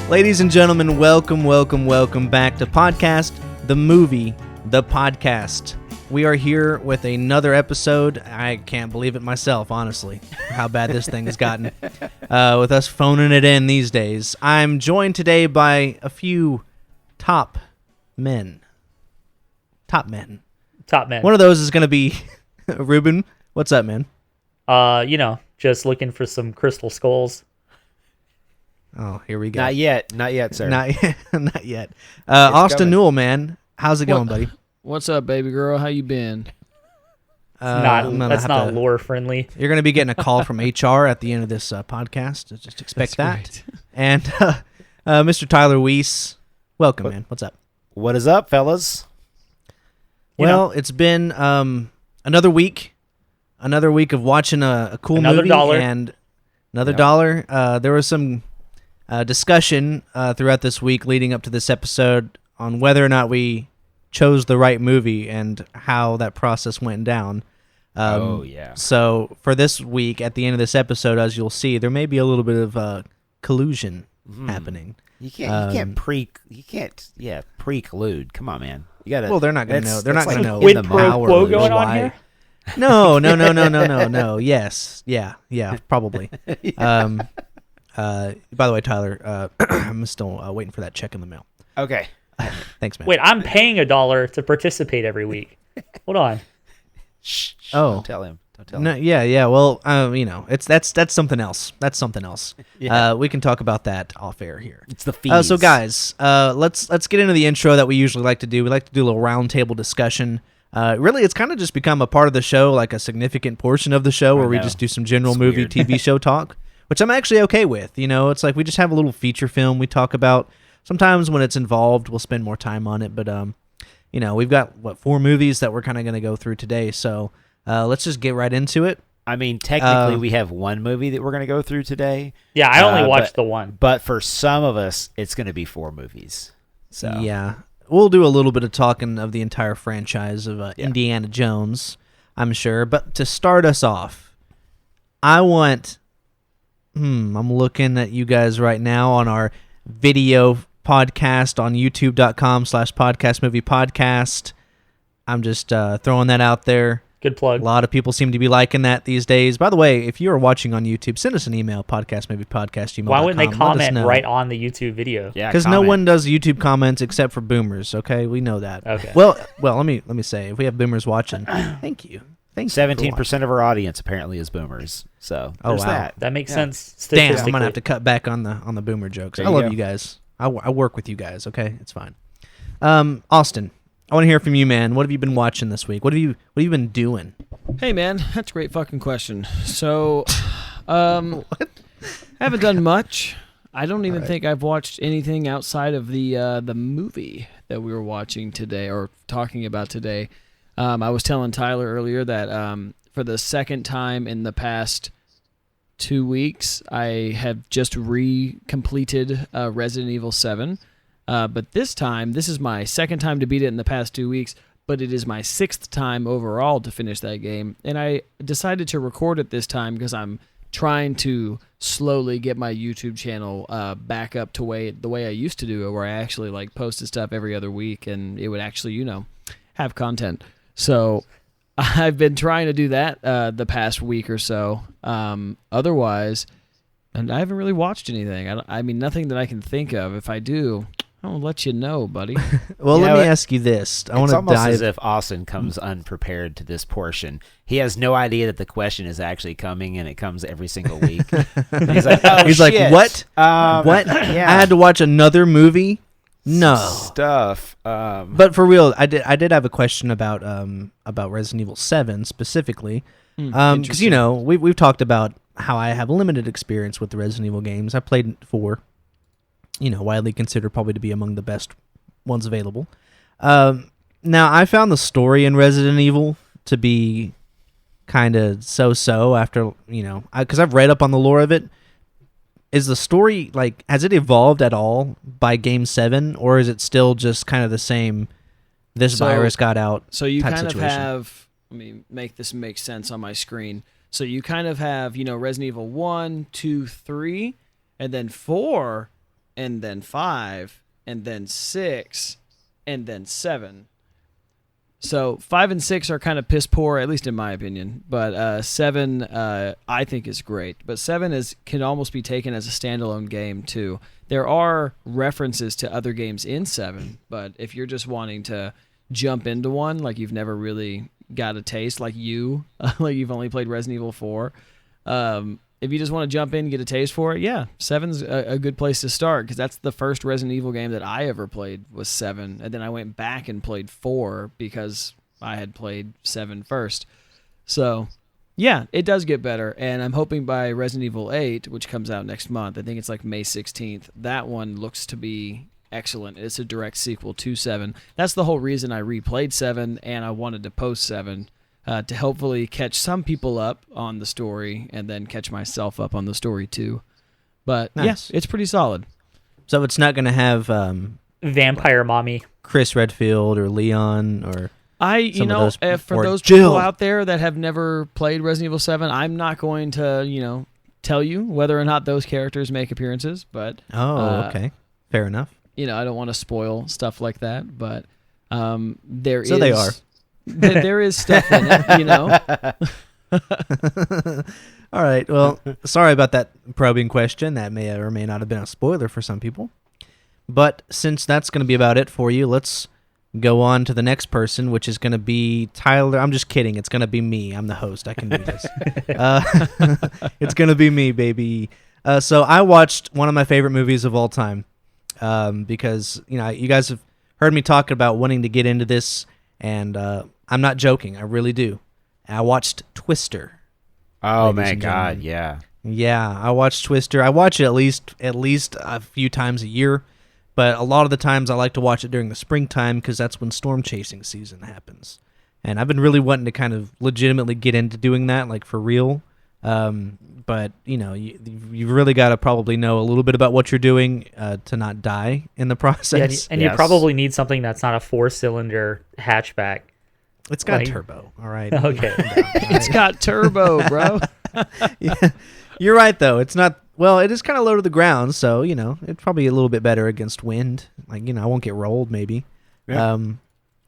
Ladies and gentlemen, welcome back to Podcast, the Movie, the Podcast. We are here with another episode. I can't believe it myself, honestly, how bad this thing has gotten with us phoning it in these days. I'm joined today by a few top men. One of those is going to be Rubyen. What's up, man? Just looking for some crystal skulls. Oh, here we go. Not yet, sir. Not yet. Austin coming. Newell, man. How's it going, buddy? What's up, baby girl? How you been? That's not lore friendly. You're going to be getting a call from HR at the end of this podcast. Just expect that. Great. And Mr. Tyler Weiss, welcome, man. What's up? What is up, fellas? Well, it's been another week of watching a cool movie $1 and another $1. There was some discussion throughout this week leading up to this episode on whether or not we chose the right movie and how that process went down. So for this week, at the end of this episode, as you'll see, there may be a little bit of collusion happening. You can't pre-collude. Come on, man. You gotta. Well, they're not going to know. They're not going to know. Quid pro quo going on here? No. Yes. Yeah, probably. By the way, Tyler, I'm still waiting for that check in the mail. Okay. Thanks, man. Wait, I'm paying $1 to participate every week. Hold on. Shh. Oh. Don't tell him. No, yeah. Well, that's something else. That's something else. Yeah. We can talk about that off air here. It's the fees. So, guys, let's get into the intro that we usually like to do. We like to do a little roundtable discussion. Really, it's kind of just become a part of the show, like a significant portion of the show, where we just do some general movie, weird. TV show talk, which I'm actually okay with. It's like we just have a little feature film we talk about. Sometimes when it's involved, we'll spend more time on it. But, we've got, 4 movies that we're kind of going to go through today. So let's just get right into it. I mean, technically, we have one movie that we're going to go through today. Yeah, I only watched the one. But for some of us, it's going to be 4 movies. So yeah. We'll do a little bit of talking of the entire franchise of Indiana Jones, I'm sure. But to start us off, I want... I'm looking at you guys right now on our video podcast on youtube.com/podcastmoviepodcast. I'm just throwing that out there. Good plug. A lot of people seem to be liking that these days. By the way, if you are watching on YouTube, send us an email, podcastmoviepodcast@gmail.com. Why wouldn't they comment right on the YouTube video? Yeah, because no one does YouTube comments except for boomers. Okay, we know that. Okay. Well, let me say, if we have boomers watching, thank you. 17% of our audience apparently is boomers. So there's that. That makes sense. Damn, Statistically. I'm gonna have to cut back on the boomer jokes. I love you guys. I work with you guys. Okay, it's fine. Austin, I want to hear from you, man. What have you been watching this week? What have you been doing? Hey, man, that's a great fucking question. So, haven't done much. I don't even think I've watched anything outside of the movie that we were watching today or talking about today. I was telling Tyler earlier that for the second time in the past 2 weeks, I have just completed Resident Evil 7. But this time, this is my second time to beat it in the past 2 weeks, but it is my 6th time overall to finish that game. And I decided to record it this time because I'm trying to slowly get my YouTube channel back up to the way I used to do it, where I actually posted stuff every other week and it would actually, have content. So I've been trying to do that the past week or so. Otherwise, and I haven't really watched anything. I mean, nothing that I can think of. If I do, I'll let you know, buddy. Well, let me ask you this. It's almost as if Austin comes unprepared to this portion. He has no idea that the question is actually coming, and it comes every single week. And he's like, like, what? What? Yeah. I had to watch another movie? No. Stuff. But for real, I did have a question about Resident Evil 7 specifically. Because, we've talked about how I have limited experience with the Resident Evil games. I played 4. Widely considered probably to be among the best ones available. Now, I found the story in Resident Evil to be kind of so-so after, because I've read up on the lore of it. Is the story, has it evolved at all by Game 7, or is it still just kind of the same, virus got out So you type kind situation? of have, let me make this make sense on my screen. So you kind of have, Resident Evil 1, 2, 3, and then 4 and then 5, and then 6, and then 7. So 5 and 6 are kind of piss poor, at least in my opinion. But 7, I think is great. But 7 can almost be taken as a standalone game too. There are references to other games in 7, but if you're just wanting to jump into one, like you've never really got a taste, like you've only played Resident Evil 4. If you just want to jump in and get a taste for it, yeah, 7's a good place to start, because that's the first Resident Evil game that I ever played was 7, and then I went back and played 4 because I had played 7 first. So, yeah, it does get better, and I'm hoping by Resident Evil 8, which comes out next month, I think it's like May 16th, that one looks to be excellent. It's a direct sequel to 7. That's the whole reason I replayed 7, and I wanted to post 7. To hopefully catch some people up on the story and then catch myself up on the story too. But yes, it's pretty solid. So it's not going to have Vampire Mommy, Chris Redfield or Leon or for those people out there that have never played Resident Evil 7, I'm not going to, tell you whether or not those characters make appearances, but okay. Fair enough. I don't want to spoil stuff like that, but there is. So they are. There is stuff in it, All right. Well, sorry about that probing question. That may or may not have been a spoiler for some people. But since that's going to be about it for you, let's go on to the next person, which is going to be Tyler. I'm just kidding. It's going to be me. I'm the host. I can do this. It's going to be me, baby. So I watched one of my favorite movies of all time because, you guys have heard me talk about wanting to get into this, and I'm not joking. I really do. I watched Twister. Oh my God! Yeah. Yeah, I watched Twister. I watch it at least a few times a year, but a lot of the times I like to watch it during the springtime because that's when storm chasing season happens. And I've been really wanting to kind of legitimately get into doing that, like for real. But you really got to probably know a little bit about what you're doing to not die in the process. Yeah, and you probably need something that's not a 4-cylinder hatchback. It's got turbo, all right. Okay. It's got turbo, bro. Yeah, you're right though. It's not. Well, it is kind of low to the ground, so it's probably a little bit better against wind. Like I won't get rolled maybe. Yeah.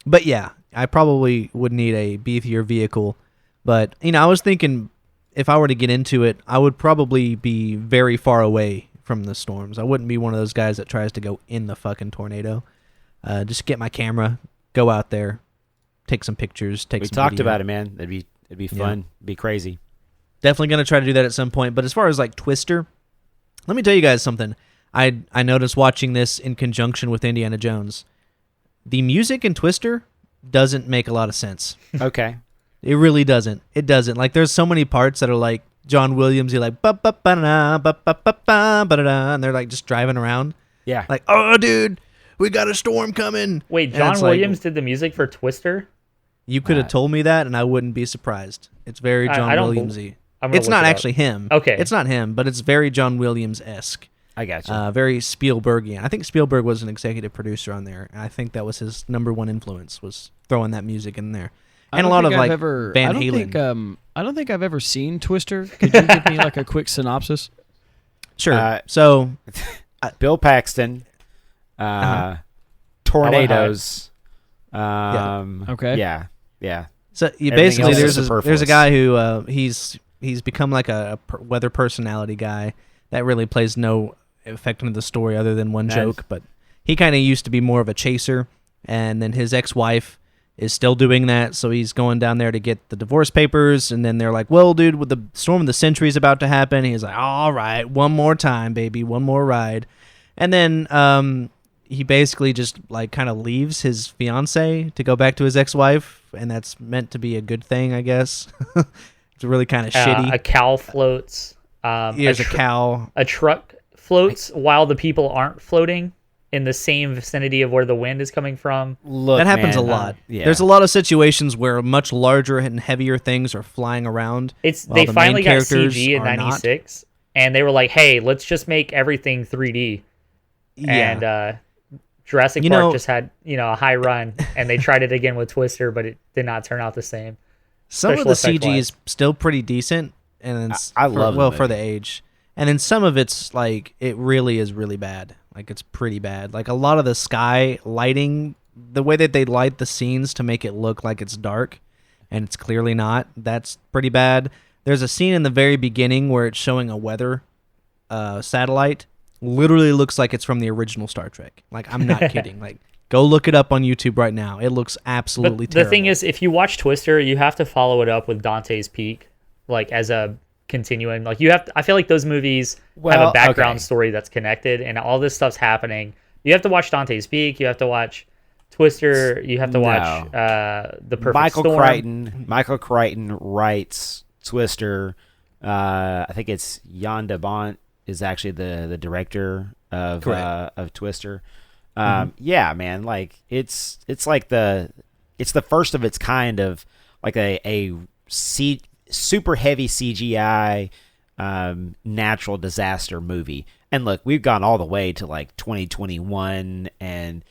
But yeah, I probably would need a beefier vehicle. But I was thinking, if I were to get into it, I would probably be very far away from the storms. I wouldn't be one of those guys that tries to go in the fucking tornado. Just get my camera, go out there, take some pictures, We talked about it, man. It'd be fun. It'd be crazy. Definitely going to try to do that at some point. But as far as like Twister, let me tell you guys something. I noticed watching this in conjunction with Indiana Jones. The music in Twister doesn't make a lot of sense. Okay. It really doesn't. It doesn't. Like, there's so many parts that are like John Williams. You're like, ba-ba-ba-da-da, ba-ba-ba-ba, ba-da-da, and they're like just driving around. Yeah. Like, oh, dude, we got a storm coming. Wait, John Williams did the music for Twister? You could have told me that, and I wouldn't be surprised. It's very John Williams-y. It's not actually him. Okay. It's not him, but it's very John Williams-esque. I got you. Very Spielbergian. I think Spielberg was an executive producer on there, and I think that was his number one influence, was throwing that music in there. And a lot of like Van Halen. I don't think I've ever seen Twister. Could you give me like a quick synopsis? Sure. So, Bill Paxton, tornadoes. Okay. Yeah. So basically, there's a guy who he's become like a weather personality guy that really plays no effect into the story other than one joke. But he kind of used to be more of a chaser, and then his ex-wife is still doing that, so he's going down there to get the divorce papers, and then they're like, well, dude, with the storm of the century is about to happen. He's like, all right, one more time, baby, one more ride. And then he basically just like kind of leaves his fiance to go back to his ex-wife, and that's meant to be a good thing, I guess. It's really kind of shitty. A cow floats. There's a cow. A truck floats while the people aren't floating in the same vicinity of where the wind is coming from. Look, that happens a lot. Yeah. There's a lot of situations where much larger and heavier things are flying around. They finally got CG in '96, and they were like, "Hey, let's just make everything 3D." Yeah. And Jurassic Park just had a high run, and they tried it again with Twister, but it did not turn out the same. Some of the CG is still pretty decent, and it's I love for the age. And then some of it's like it really is really bad. Like, it's pretty bad. Like, a lot of the sky lighting, the way that they light the scenes to make it look like it's dark, and it's clearly not, that's pretty bad. There's a scene in the very beginning where it's showing a weather satellite. Literally looks like it's from the original Star Trek. Like, I'm not kidding. Like, go look it up on YouTube right now. It looks absolutely terrible. The thing is, if you watch Twister, you have to follow it up with Dante's Peak, like, as a continuing. Like, you have to, I feel like those movies have a background story that's connected, and all this stuff's happening. You have to watch Dante's Peak. You have to watch Twister. You have to watch The Perfect Storm. Michael Crichton writes Twister. I think it's Jan de Bont is actually the director of Twister. Yeah, man, like it's like it's the first of its kind of like a super heavy CGI natural disaster movie. And look, we've gone all the way to like 2021, and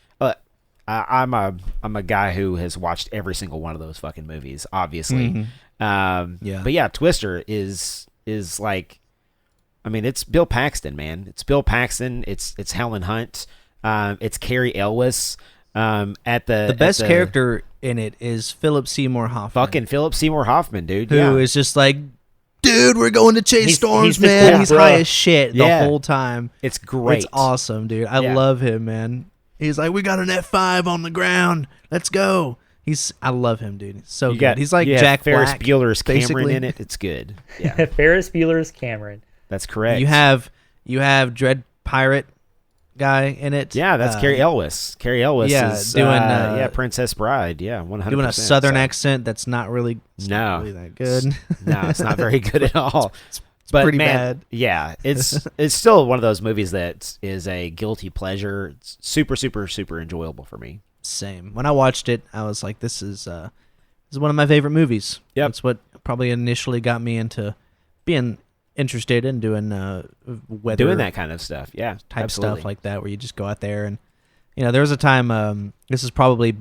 I'm a guy who has watched every single one of those fucking movies, obviously. But yeah, Twister is like, I mean, it's Bill Paxton, man. It's Bill Paxton. It's Helen Hunt. It's Carrie Elwes. The best character in it is Philip Seymour Hoffman. Fucking Philip Seymour Hoffman, dude. Who is just like, dude, we're going to chase storms, man. He's high as shit the whole time. It's great. It's awesome, dude. I love him, man. He's like, we got an F5 on the ground. Let's go. I love him, dude. He's so good. He's like Jack Ferris Black, Bueller's basically. Cameron in it. It's good. Yeah. Ferris Bueller's Cameron. That's correct. You have Dread Pirate guy in it. Yeah, that's Carrie Elwes. Carrie Elwes is doing Princess Bride. Yeah, 100%. Doing a southern accent that's not really that good. No, it's not very good at all. It's pretty bad. Yeah, it's still one of those movies that is a guilty pleasure. It's super, super, super enjoyable for me. Same. When I watched it, I was like, this is one of my favorite movies. Yep. That's what probably initially got me into being interested in doing weather, doing that kind of stuff. Yeah, type stuff like that, where you just go out there and, there was a time. This is probably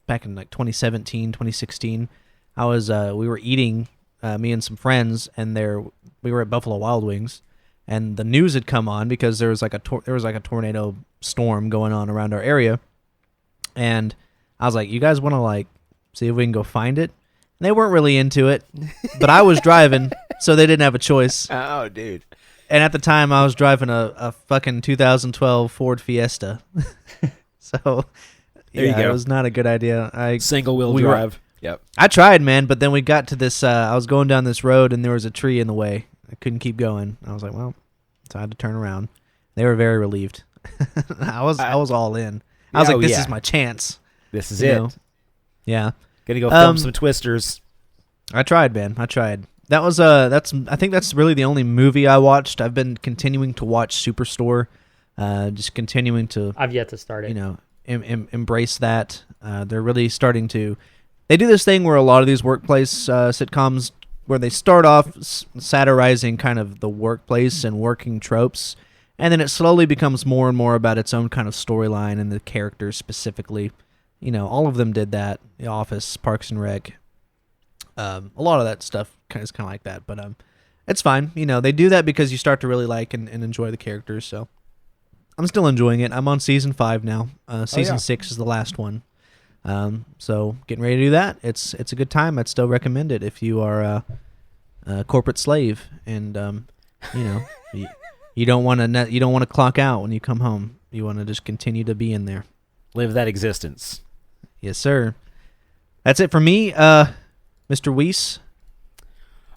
back in like 2017, 2016. We were eating, me and some friends, and we were at Buffalo Wild Wings, and the news had come on because there was like a tornado storm going on around our area. And I was like, you guys want to like see if we can go find it? And they weren't really into it, but I was driving, so they didn't have a choice. Oh, dude. And at the time, I was driving a fucking 2012 Ford Fiesta. So there you go. It was not a good idea. Single wheel drive. Yep. I tried, man, but then we got to this, I was going down this road and there was a tree in the way. I couldn't keep going. I was like, well, so I had to turn around. They were very relieved. I was all in. I was like, this is my chance. This is it. Yeah. Gonna go film some Twisters. I tried, man. I tried. That was I think that's really the only movie I watched. I've been continuing to watch Superstore. Just continuing to. I've yet to start it. Embrace that. They're really starting to. They do this thing where a lot of these workplace sitcoms, where they start off satirizing kind of the workplace and working tropes, and then it slowly becomes more and more about its own kind of storyline and the characters specifically. All of them did that. The Office, Parks and Rec. A lot of that stuff is kind of like that, but it's fine. They do that because you start to really like and enjoy the characters. So I'm still enjoying it. I'm on season 5 now. Season 6 is the last one. So getting ready to do that. It's a good time. I'd still recommend it if you are a corporate slave and you don't want to clock out when you come home. You want to just continue to be in there. Live that existence. Yes, sir. That's it for me, Mr. Weiss.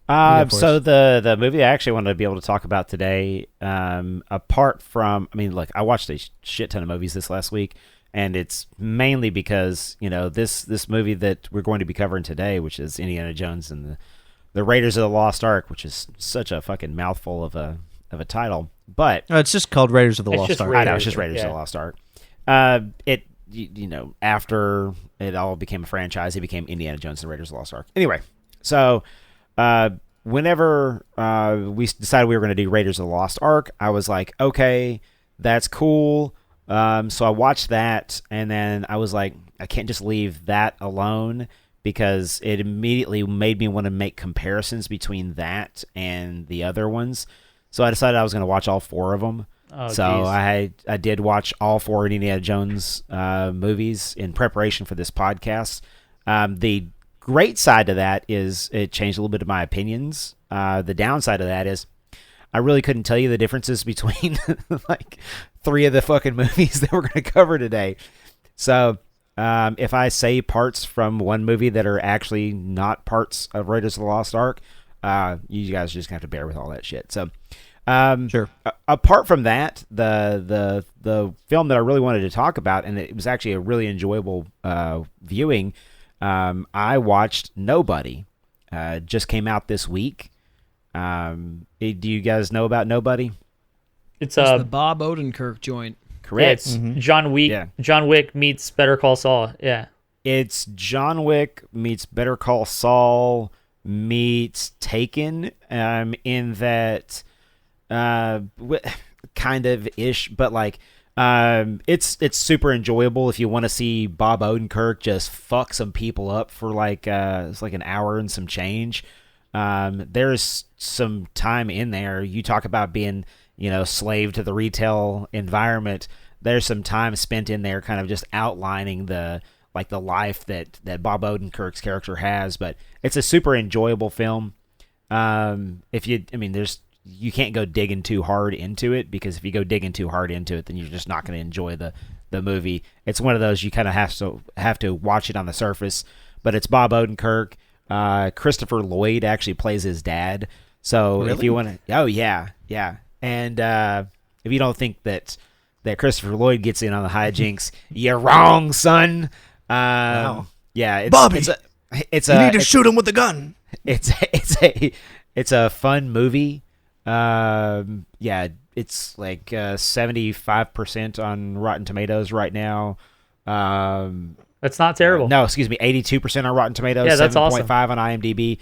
So the movie I actually wanted to be able to talk about today, apart from, look, I watched a shit ton of movies this last week, and it's mainly because, this movie that we're going to be covering today, which is Indiana Jones and the Raiders of the Lost Ark, which is such a fucking mouthful of a title, but it's just called Raiders of the Lost Ark. I know, it's just Raiders of the Lost Ark. After it all became a franchise, it became Indiana Jones and Raiders of the Lost Ark. Anyway, so whenever we decided we were going to do Raiders of the Lost Ark, I was like, okay, that's cool. So I watched that, and then I was like, I can't just leave that alone, because it immediately made me want to make comparisons between that and the other ones. So I decided I was going to watch all 4 of them. Oh, so geez. I did watch all 4 Indiana Jones movies in preparation for this podcast. The great side of that is it changed a little bit of my opinions. The downside of that is I really couldn't tell you the differences between like 3 of the fucking movies that we're going to cover today. So if I say parts from one movie that are actually not parts of Raiders of the Lost Ark, you guys are just going to have to bear with all that shit. So sure. Apart from that, the film that I really wanted to talk about, and it was actually a really enjoyable viewing, I watched Nobody. Just came out this week. Do you guys know about Nobody? It's the Bob Odenkirk joint. Correct. Yeah, it's John Wick. Yeah. John Wick meets Better Call Saul. Yeah. It's John Wick meets Better Call Saul meets Taken. In that, kind of ish, but like, it's super enjoyable if you want to see Bob Odenkirk just fuck some people up for like it's like an hour and some change. There's some time in there. You talk about being, slave to the retail environment. There's some time spent in there kind of just outlining the life that Bob Odenkirk's character has, but it's a super enjoyable film. You can't go digging too hard into it, because if you go digging too hard into it, then you're just not going to enjoy the movie. It's one of those you kind of have to watch it on the surface, but it's Bob Odenkirk. Christopher Lloyd actually plays his dad. So really? If you want to, oh yeah. And if you don't think that Christopher Lloyd gets in on the hijinks, you're wrong, son. Wow. Yeah, Bobby, you need to shoot him with a gun. It's a fun movie. Yeah, it's like 75% on Rotten Tomatoes right now. That's not terrible. No, excuse me, 82% on Rotten Tomatoes. Yeah, that's 7.5 awesome. on IMDb.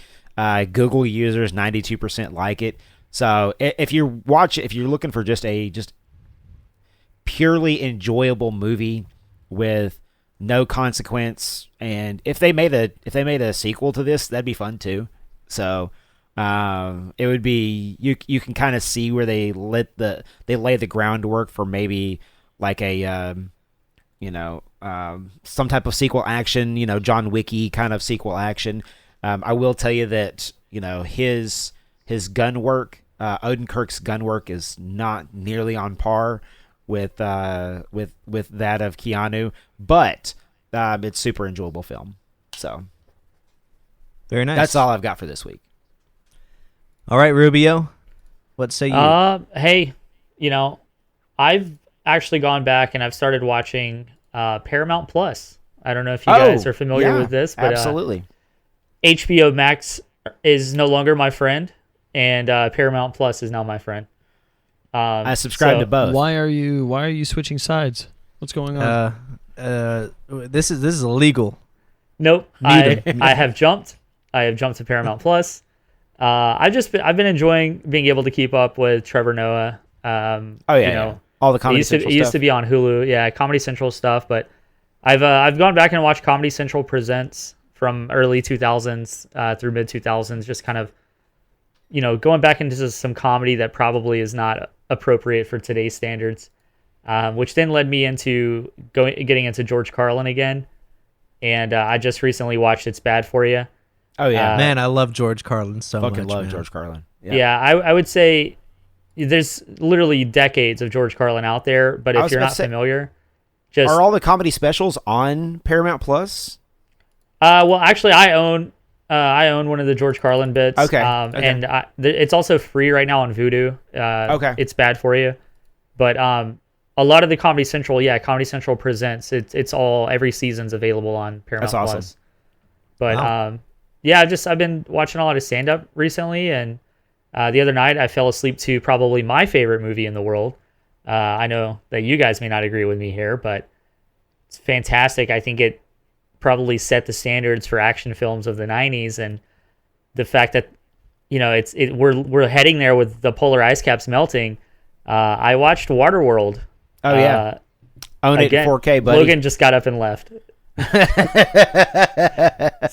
Google users 92% like it. So if you're looking for just purely enjoyable movie with no consequence, and if they made a sequel to this, that'd be fun too. So it would be, you can kind of see where they lay the groundwork for maybe like a some type of sequel action, John Wicky kind of sequel action. I will tell you that his gun work, Odenkirk's gun work, is not nearly on par with that of Keanu, but it's super enjoyable film. So very nice. That's all I've got for this week. All right, Rubio, what say you? Hey, I've actually gone back and I've started watching Paramount Plus. I don't know if you guys are familiar with this, but absolutely. HBO Max is no longer my friend, and Paramount Plus is now my friend. I subscribe to both. Why are you switching sides? What's going on? This is illegal. Nope. I have jumped. To Paramount Plus. I've been enjoying being able to keep up with Trevor Noah. All the Comedy Central stuff. It used to be on Hulu. Yeah, Comedy Central stuff, but I've gone back and watched Comedy Central Presents from early 2000s through mid 2000s, just kind of going back into some comedy that probably is not appropriate for today's standards, which then led me into getting into George Carlin again, and I just recently watched It's Bad for You. Oh yeah, man, I love George Carlin so much. Fucking love man. George Carlin. Yeah, I would say there's literally decades of George Carlin out there, but if you're not familiar, are all the comedy specials on Paramount Plus? Well, actually, I own one of the George Carlin bits. Okay. And it's also free right now on Vudu. Okay. It's Bad for You, but a lot of the Comedy Central, Comedy Central Presents. It's all, every season's available on Paramount That's awesome. Plus. But I've been watching a lot of stand up recently, and the other night I fell asleep to probably my favorite movie in the world. I know that you guys may not agree with me here, but it's fantastic. I think it probably set the standards for action films of the 90s, and the fact that we're heading there with the polar ice caps melting. I watched Waterworld. Oh yeah. Own it in 4K, buddy. Logan just got up and left. So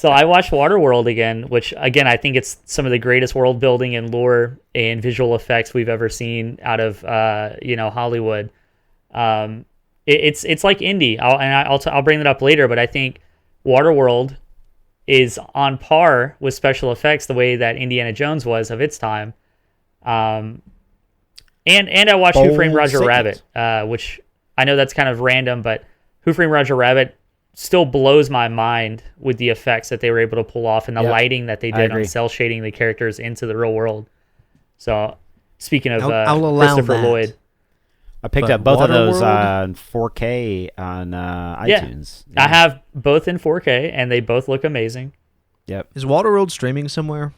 I watched Waterworld again, which again I think it's some of the greatest world building and lore and visual effects we've ever seen out of Hollywood. It's like Indy, I'll bring that up later, but I think Waterworld is on par with special effects the way that Indiana Jones was of its time. And I watched Who Framed Roger Rabbit, which I know that's kind of random, but Who Framed Roger Rabbit still blows my mind with the effects that they were able to pull off and the lighting that they did on cell shading the characters into the real world. So speaking of Christopher Lloyd, I picked up both of those on 4K on iTunes. Yeah. I have both in 4K and they both look amazing. Yep. Is Waterworld streaming somewhere?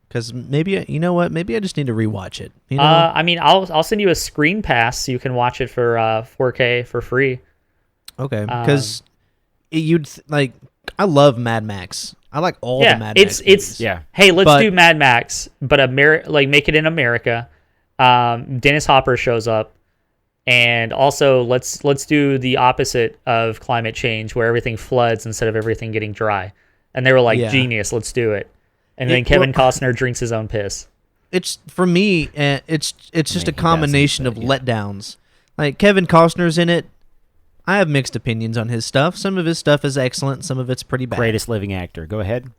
Because maybe, you know what? Maybe I just need to rewatch it. You know? I mean, I'll send you a screen pass so you can watch it for 4K for free. Okay, because I love Mad Max. I like all the Mad Max movies. Hey, let's do Mad Max, but make it in America. Dennis Hopper shows up, and also let's do the opposite of climate change, where everything floods instead of everything getting dry. And they were like, genius, let's do it. And then Kevin Costner drinks his own piss. It's for me. It's just a combination of letdowns. Like Kevin Costner's in it. I have mixed opinions on his stuff. Some of his stuff is excellent. Some of it's pretty bad. Greatest living actor. Go ahead.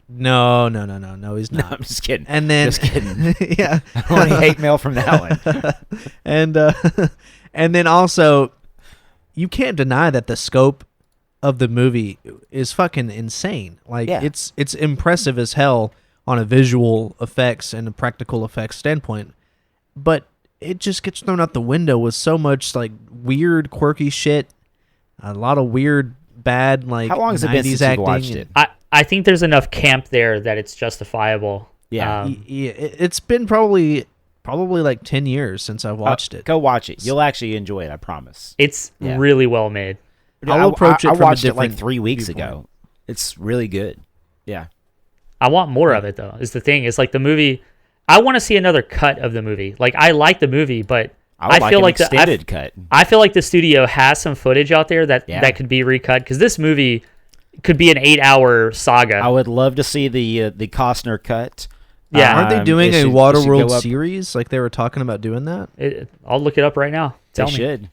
No, he's not. No, I'm just kidding. And then, just kidding. Yeah, I don't want any hate mail from that one. and then also, you can't deny that the scope of the movie is fucking insane. Like it's impressive as hell on a visual effects and a practical effects standpoint, but it just gets thrown out the window with so much like weird, quirky shit. A lot of weird, bad like. How long has it been since you watched it? I think there's enough camp there that it's justifiable. Yeah, it's been probably like 10 years since I watched it. Go watch it. You'll actually enjoy it. I promise. It's really well made. I'll approach it. I watched it like 3 weeks ago. It's really good. Yeah. I want more of it though. Is the thing? It's like the movie. I want to see another cut of the movie. Like I like the movie, but I feel like the extended cut. I feel like the studio has some footage out there that could be recut because this movie could be an 8-hour saga. I would love to see the Costner cut. Yeah, aren't they doing a Waterworld series? Like they were talking about doing that. I'll look it up right now. They should.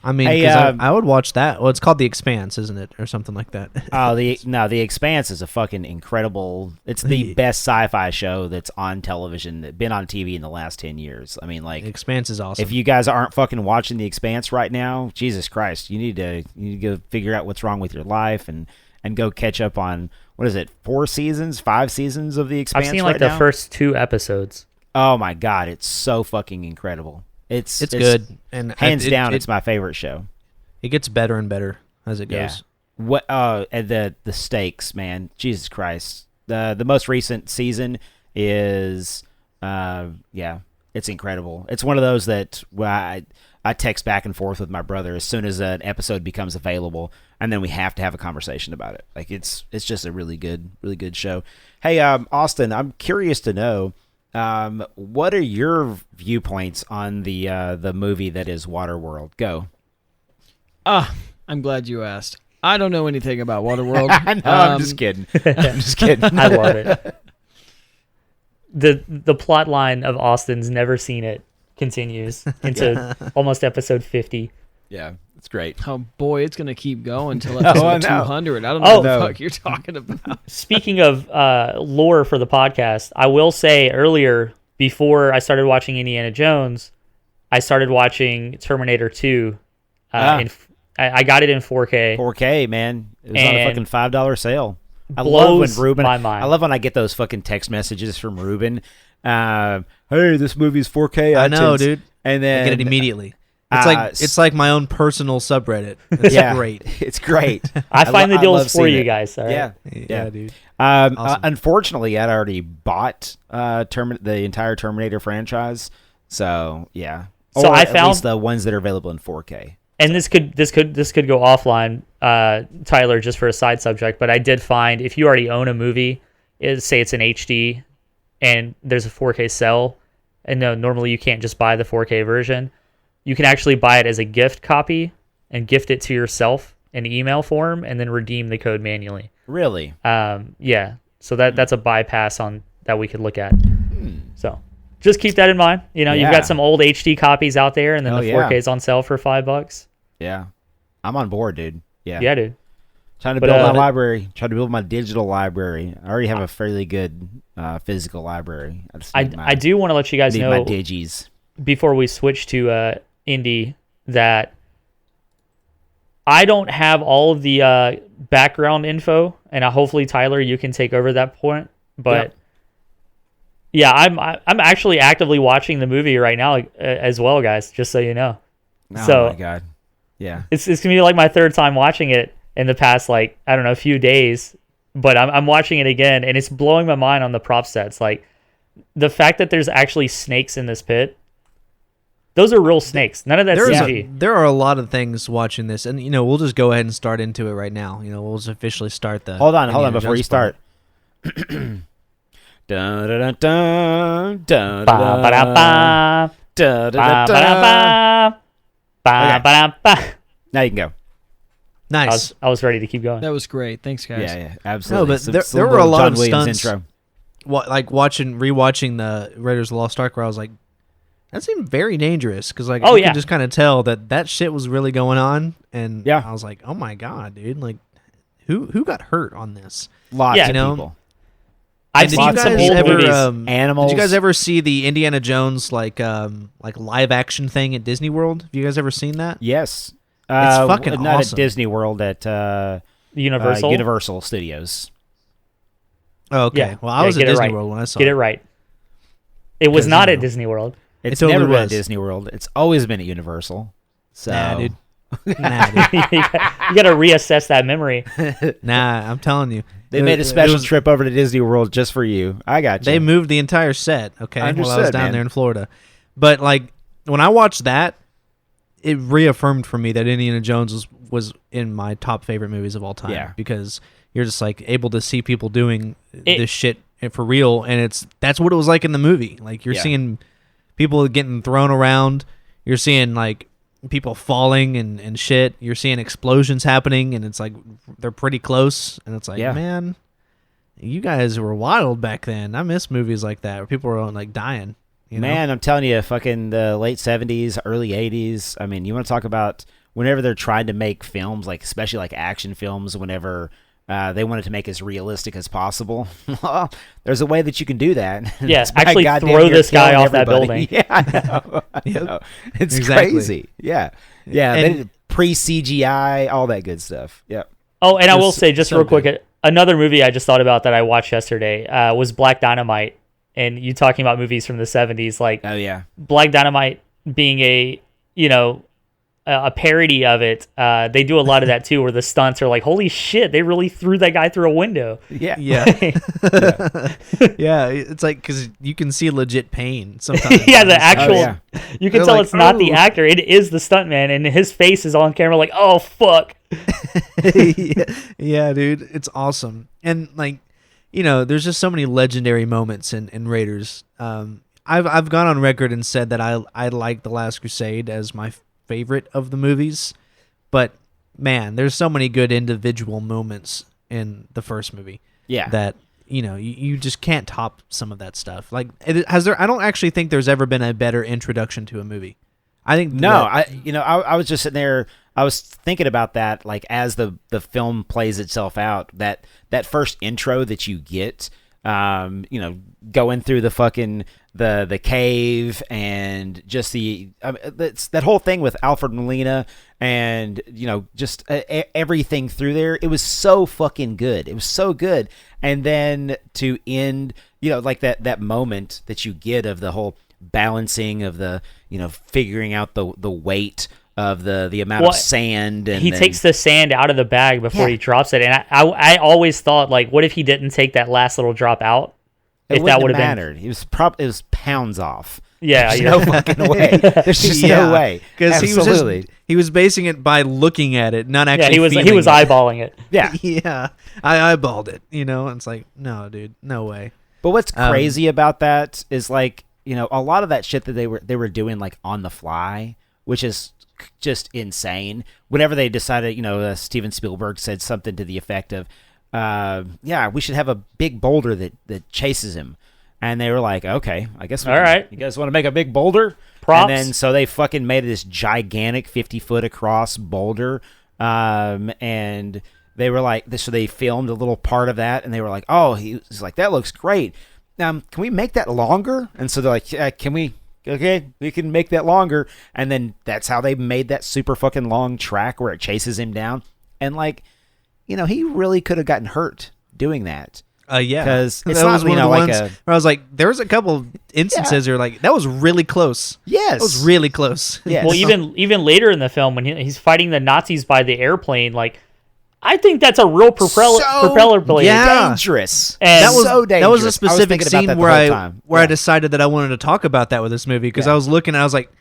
I mean, I would watch that. Well, it's called The Expanse, isn't it, or something like that? The Expanse is a fucking incredible. It's the best sci-fi show that's on television, that's been on TV in the last 10 years. I mean, like, The Expanse is awesome. If you guys aren't fucking watching The Expanse right now, Jesus Christ, you need to go figure out what's wrong with your life and go catch up on, what is it, 5 seasons of The Expanse. I've seen like the first 2 episodes. Oh my God, it's so fucking incredible. It's good, and hands down, it's my favorite show. It gets better and better as it goes. And the stakes, man, Jesus Christ. The most recent season is, it's incredible. It's one of those that I text back and forth with my brother as soon as an episode becomes available, and then we have to have a conversation about it. Like it's just a really good show. Hey, Austin, I'm curious to know. What are your viewpoints on the movie that is Waterworld? Go. I'm glad you asked. I don't know anything about Waterworld. I'm just kidding. I love it. The plot line of Austin's never seen it continues into almost episode 50. Yeah, it's great. Oh boy, it's gonna keep going until episode 200. I don't know what the fuck you're talking about. Speaking of lore for the podcast, I will say earlier, before I started watching Indiana Jones, I started watching Terminator 2. I got it in 4K. 4K, man. It was on a fucking $5 sale. I love when Rubyen. My mind. I love when I get those fucking text messages from Rubyen. Hey, this movie's 4K. I know, dude. And then I get it immediately. It's like my own personal subreddit. It's great. It's great. I find the deals for you guys. All right? Yeah, dude. Awesome. Unfortunately, I'd already bought the entire Terminator franchise. So yeah. So I found at least the ones that are available in 4K. And this could go offline, Tyler, just for a side subject. But I did find if you already own a movie, say it's an HD, and there's a 4K sell, and no, normally you can't just buy the 4K version. You can actually buy it as a gift copy and gift it to yourself an email form and then redeem the code manually. Really? Yeah. So that's a bypass on that we could look at. So just keep that in mind. You've got some old HD copies out there, and then the 4K is on sale for $5. Yeah, I'm on board, dude. Yeah, dude. Trying to build my library. Trying to build my digital library. I already have a fairly good physical library. I do want to let you guys know my digis before we switch to Indy that I don't have all of the background info, and hopefully Tyler, you can take over that point. But yeah, I'm actually actively watching the movie right now as well, guys. Just so you know. Oh my god, yeah, it's gonna be like my third time watching it in the past, like, I don't know, a few days. But I'm watching it again, and it's blowing my mind on the prop sets. Like the fact that there's actually snakes in this pit. Those are real snakes. None of that CG. There are a lot of things watching this, and we'll just go ahead and start into it right now. We'll just officially start the. Hold on, before you start. Dun dun dun dun dun dun dun. Now you can go. Nice. I was ready to keep going. That was great. Thanks, guys. Yeah, absolutely. No, but there were a lot of Williams stunts. Intro. Like rewatching the Raiders of the Lost Ark, where I was like, that seemed very dangerous because you could just kind of tell that shit was really going on, and I was like, oh my god, dude, like who got hurt on this? Lots of people. I've seen some old movies. Animals. Did you guys ever see the Indiana Jones like live action thing at Disney World? Have you guys ever seen that? Yes, it's fucking awesome. Not at Disney World, at Universal Studios. Oh, okay. Yeah. Well, I was at Disney World when I saw it. Get it right. It was not at Disney World. It's never been at Disney World. It's always been at Universal. So. Nah, dude. You got to reassess that memory. Nah, I'm telling you. They made a special trip over to Disney World just for you. I got you. They moved the entire set, okay, while I was down there in Florida. But when I watched that, it reaffirmed for me that Indiana Jones was in my top favorite movies of all time. Yeah. Because you're just able to see people doing this shit for real, and that's what it was like in the movie. Like you're seeing people getting thrown around, you're seeing people falling and shit. You're seeing explosions happening, and it's like they're pretty close, and it's like, man, you guys were wild back then. I miss movies like that where people were dying. Man, I'm telling you, fucking the late 70s, early 80s. I mean, you want to talk about whenever they're trying to make films, especially action films, whenever they wanted to make as realistic as possible. Well, there's a way that you can do that. Yes, actually throw this guy off that building. Yeah, I know. It's crazy. Yeah. Yeah, pre-CGI, all that good stuff. Yeah. Oh, and I will say, just real quick, another movie I just thought about that I watched yesterday was Black Dynamite. And you talking about movies from the 70s, oh yeah, Black Dynamite being a parody of it. They do a lot of that too, where the stunts are like, holy shit, they really threw that guy through a window. Yeah. Yeah, it's because you can see legit pain sometimes. Yeah, the actual, you can tell it's not the actor, it is the stuntman, and his face is on camera like, oh fuck. Yeah, dude, it's awesome. And there's just so many legendary moments in Raiders. I've gone on record and said that I like The Last Crusade as my favorite of the movies, but man, there's so many good individual moments in the first movie. Yeah, that you just can't top some of that stuff. I don't actually think there's ever been a better introduction to a movie. I think I was just sitting there. I was thinking about that, as the film plays itself out, that first intro that you get, going through the fucking the cave, and just that whole thing with Alfred Molina, and just everything through there. It was so fucking good. It was so good. And then to end, that moment that you get of the whole balancing of the figuring out the weight of the amount of sand, and he takes the sand out of the bag before he drops it, and I always thought, what if he didn't take that last little drop out? If that would have mattered. It was pounds off. Yeah, there's no fucking way. There's just no way. Because he was basing it by looking at it, not actually. Yeah, he was eyeballing it. Yeah, yeah. I eyeballed it. And it's like, no, dude, no way. But what's crazy about that is a lot of that shit that they were doing on the fly, which is just insane. Whenever they decided, Steven Spielberg said something to the effect of, we should have a big boulder that chases him. And they were like, okay, I guess right. You guys want to make a big boulder? Props. And then so they fucking made this gigantic 50-foot across boulder. And they were like, so they filmed a little part of that, and they were like, oh, he's like, that looks great. Can we make that longer? And so they're like, yeah, okay, we can make that longer. And then that's how they made that super fucking long track where it chases him down. And like, he really could have gotten hurt doing that. Yeah, because it's that not, was one of the ones where I was like, there was a couple instances where like that was really close. Yes, that was really close. Yes. Well, even later in the film when he's fighting the Nazis by the airplane, like I think that's a real propeller blade. Yeah, dangerous. And that was so dangerous. That was a specific scene where I decided that I wanted to talk about that with this movie because I was looking, and I was like,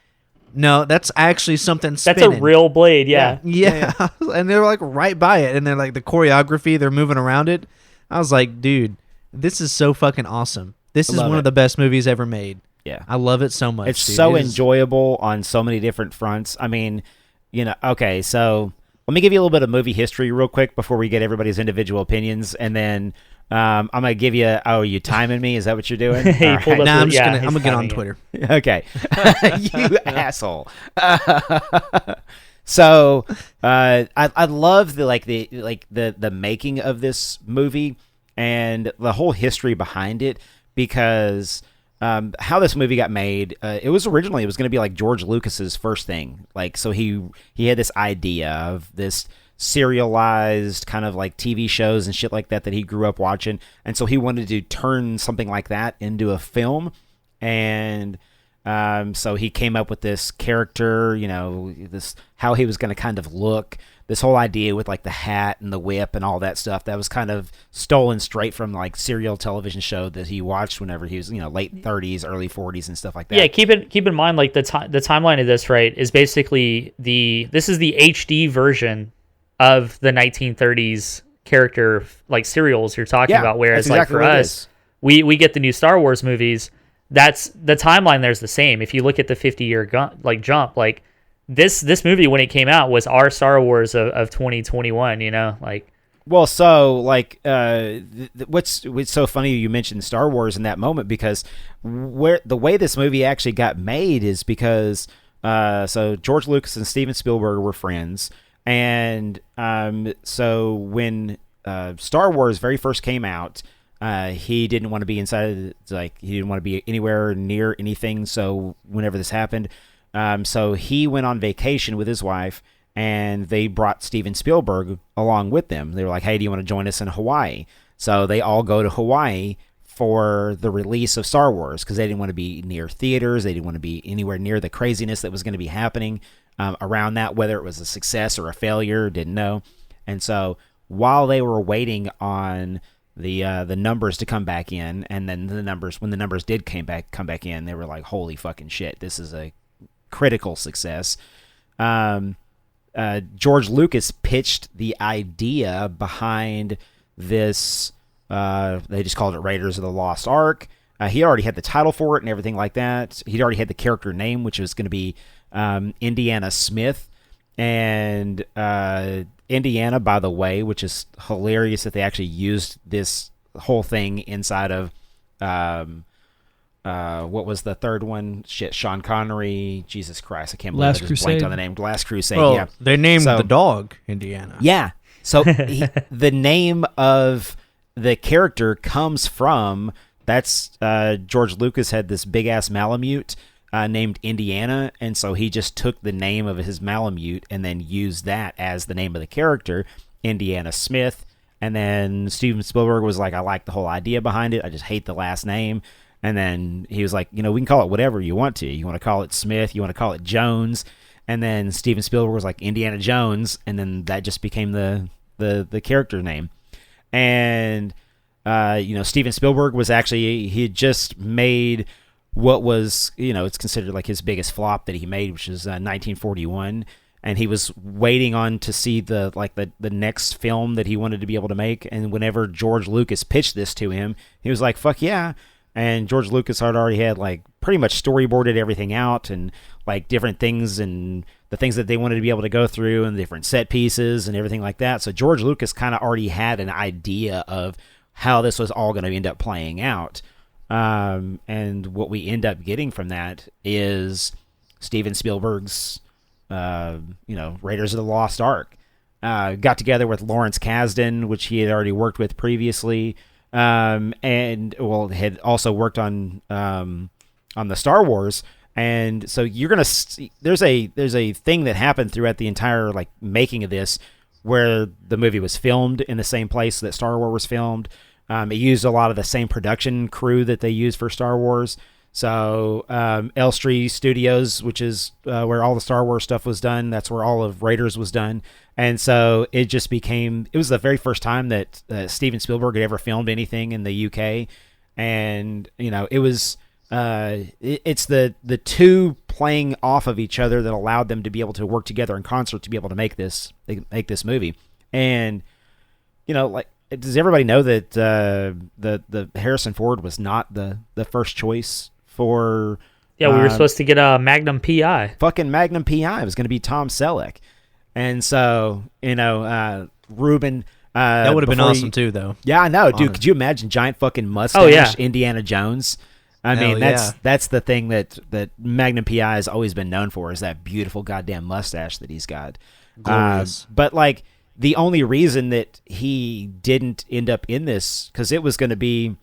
no, that's actually something spinning. That's a real blade. Yeah. And they're like right by it, and they're like the choreography, they're moving around it. I was like, dude, this is so fucking awesome. This is one of the best movies ever made. Yeah. I love it so much. It's so enjoyable on so many different fronts. I mean, okay, so let me give you a little bit of movie history real quick before we get everybody's individual opinions, and then I'm going to give you, you timing me? Is that what you're doing? I'm gonna get on Twitter. Okay. You asshole. So I love the making of this movie and the whole history behind it, because how this movie got made, it was going to be like George Lucas's first thing. Like, so he had this idea of this serialized kind of like TV shows and shit like that he grew up watching, and so he wanted to turn something like that into a film. And so he came up with this character, this how he was going to kind of look, this whole idea with like the hat and the whip and all that stuff that was kind of stolen straight from like serial television show that he watched whenever he was, late 30s, early 40s and stuff like that. Yeah, keep in mind like the timeline of this, right, is basically this is the HD version of the 1930s character like serials you're talking about, whereas exactly like for us, we get the new Star Wars movies. That's the timeline. There's the same. If you look at the 50-year jump, like this movie when it came out was our Star Wars of 2021. Well, so like what's so funny you mentioned Star Wars in that moment, because the way this movie actually got made is because so George Lucas and Steven Spielberg were friends, and so when Star Wars very first came out, he didn't want to be inside, he didn't want to be anywhere near anything. So whenever this happened, so he went on vacation with his wife, and they brought Steven Spielberg along with them. They were like, hey, do you want to join us in Hawaii? So they all go to Hawaii for the release of Star Wars, because they didn't want to be near theaters. They didn't want to be anywhere near the craziness that was going to be happening around that, whether it was a success or a failure, didn't know. And so while they were waiting on the numbers to come back in, and then when the numbers did come back in, they were like, holy fucking shit, this is a critical success. George Lucas pitched the idea behind this, they just called it Raiders of the Lost Ark. He already had the title for it and everything like that. He'd already had the character name, which was going to be Indiana Smith. And Indiana, by the way, which is hilarious that they actually used this whole thing inside of what was the third one? Shit, Sean Connery. Jesus Christ, I can't believe I just blanked on the name. Last Crusade. Well, yeah, they named the dog Indiana. Yeah, so the name of the character comes from George Lucas had this big ass Malamute named Indiana, and so he just took the name of his Malamute and then used that as the name of the character, Indiana Smith. And then Steven Spielberg was like, I like the whole idea behind it, I just hate the last name. And then he was like, we can call it whatever you want to. You want to call it Smith, you want to call it Jones. And then Steven Spielberg was like, Indiana Jones, and then that just became the character name. And Steven Spielberg was actually, he had just made what was, it's considered like his biggest flop that he made, which is 1941. And he was waiting on to see the next film that he wanted to be able to make. And whenever George Lucas pitched this to him, he was like, fuck yeah, And George Lucas had already had like pretty much storyboarded everything out and like different things and the things that they wanted to be able to go through and the different set pieces and everything like that. So George Lucas kind of already had an idea of how this was all going to end up playing out. And what we end up getting from that is Steven Spielberg's, Raiders of the Lost Ark. Got together with Lawrence Kasdan, which he had already worked with previously, and had also worked on the Star Wars. And so you're gonna see, there's a thing that happened throughout the entire like making of this, where the movie was filmed in the same place that Star Wars was filmed. It used a lot of the same production crew that they used for Star Wars. So Elstree Studios, which is where all the Star Wars stuff was done, that's where all of Raiders was done. And so it just became, it was the very first time that Steven Spielberg had ever filmed anything in the UK. And, it was, it's the two playing off of each other that allowed them to be able to work together in concert to be able to make this movie. And, does everybody know that the Harrison Ford was not the first choice for... Yeah, we were supposed to get a Magnum P.I. Fucking Magnum P.I. It was going to be Tom Selleck. And so, Rubyen... that would have been awesome too, though. Yeah, I know, dude. Could you imagine giant fucking mustache Indiana Jones? I mean, that's the thing that Magnum P.I. has always been known for, is that beautiful goddamn mustache that he's got. But, like... The only reason that he didn't end up in this, because it was going to be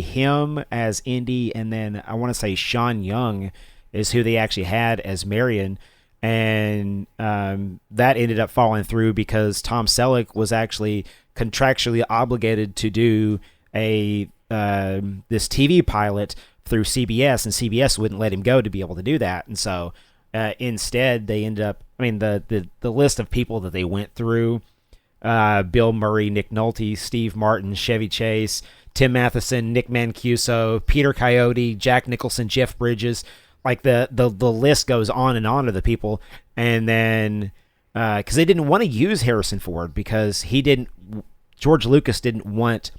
him as Indy, and then I want to say Sean Young is who they actually had as Marion, and that ended up falling through because Tom Selleck was actually contractually obligated to do this TV pilot through CBS, and CBS wouldn't let him go to be able to do that, and so. Instead, they ended up. I mean, the list of people that they went through: Bill Murray, Nick Nolte, Steve Martin, Chevy Chase, Tim Matheson, Nick Mancuso, Peter Coyote, Jack Nicholson, Jeff Bridges. Like the list goes on and on of the people, and then because they didn't want to use Harrison Ford because George Lucas didn't want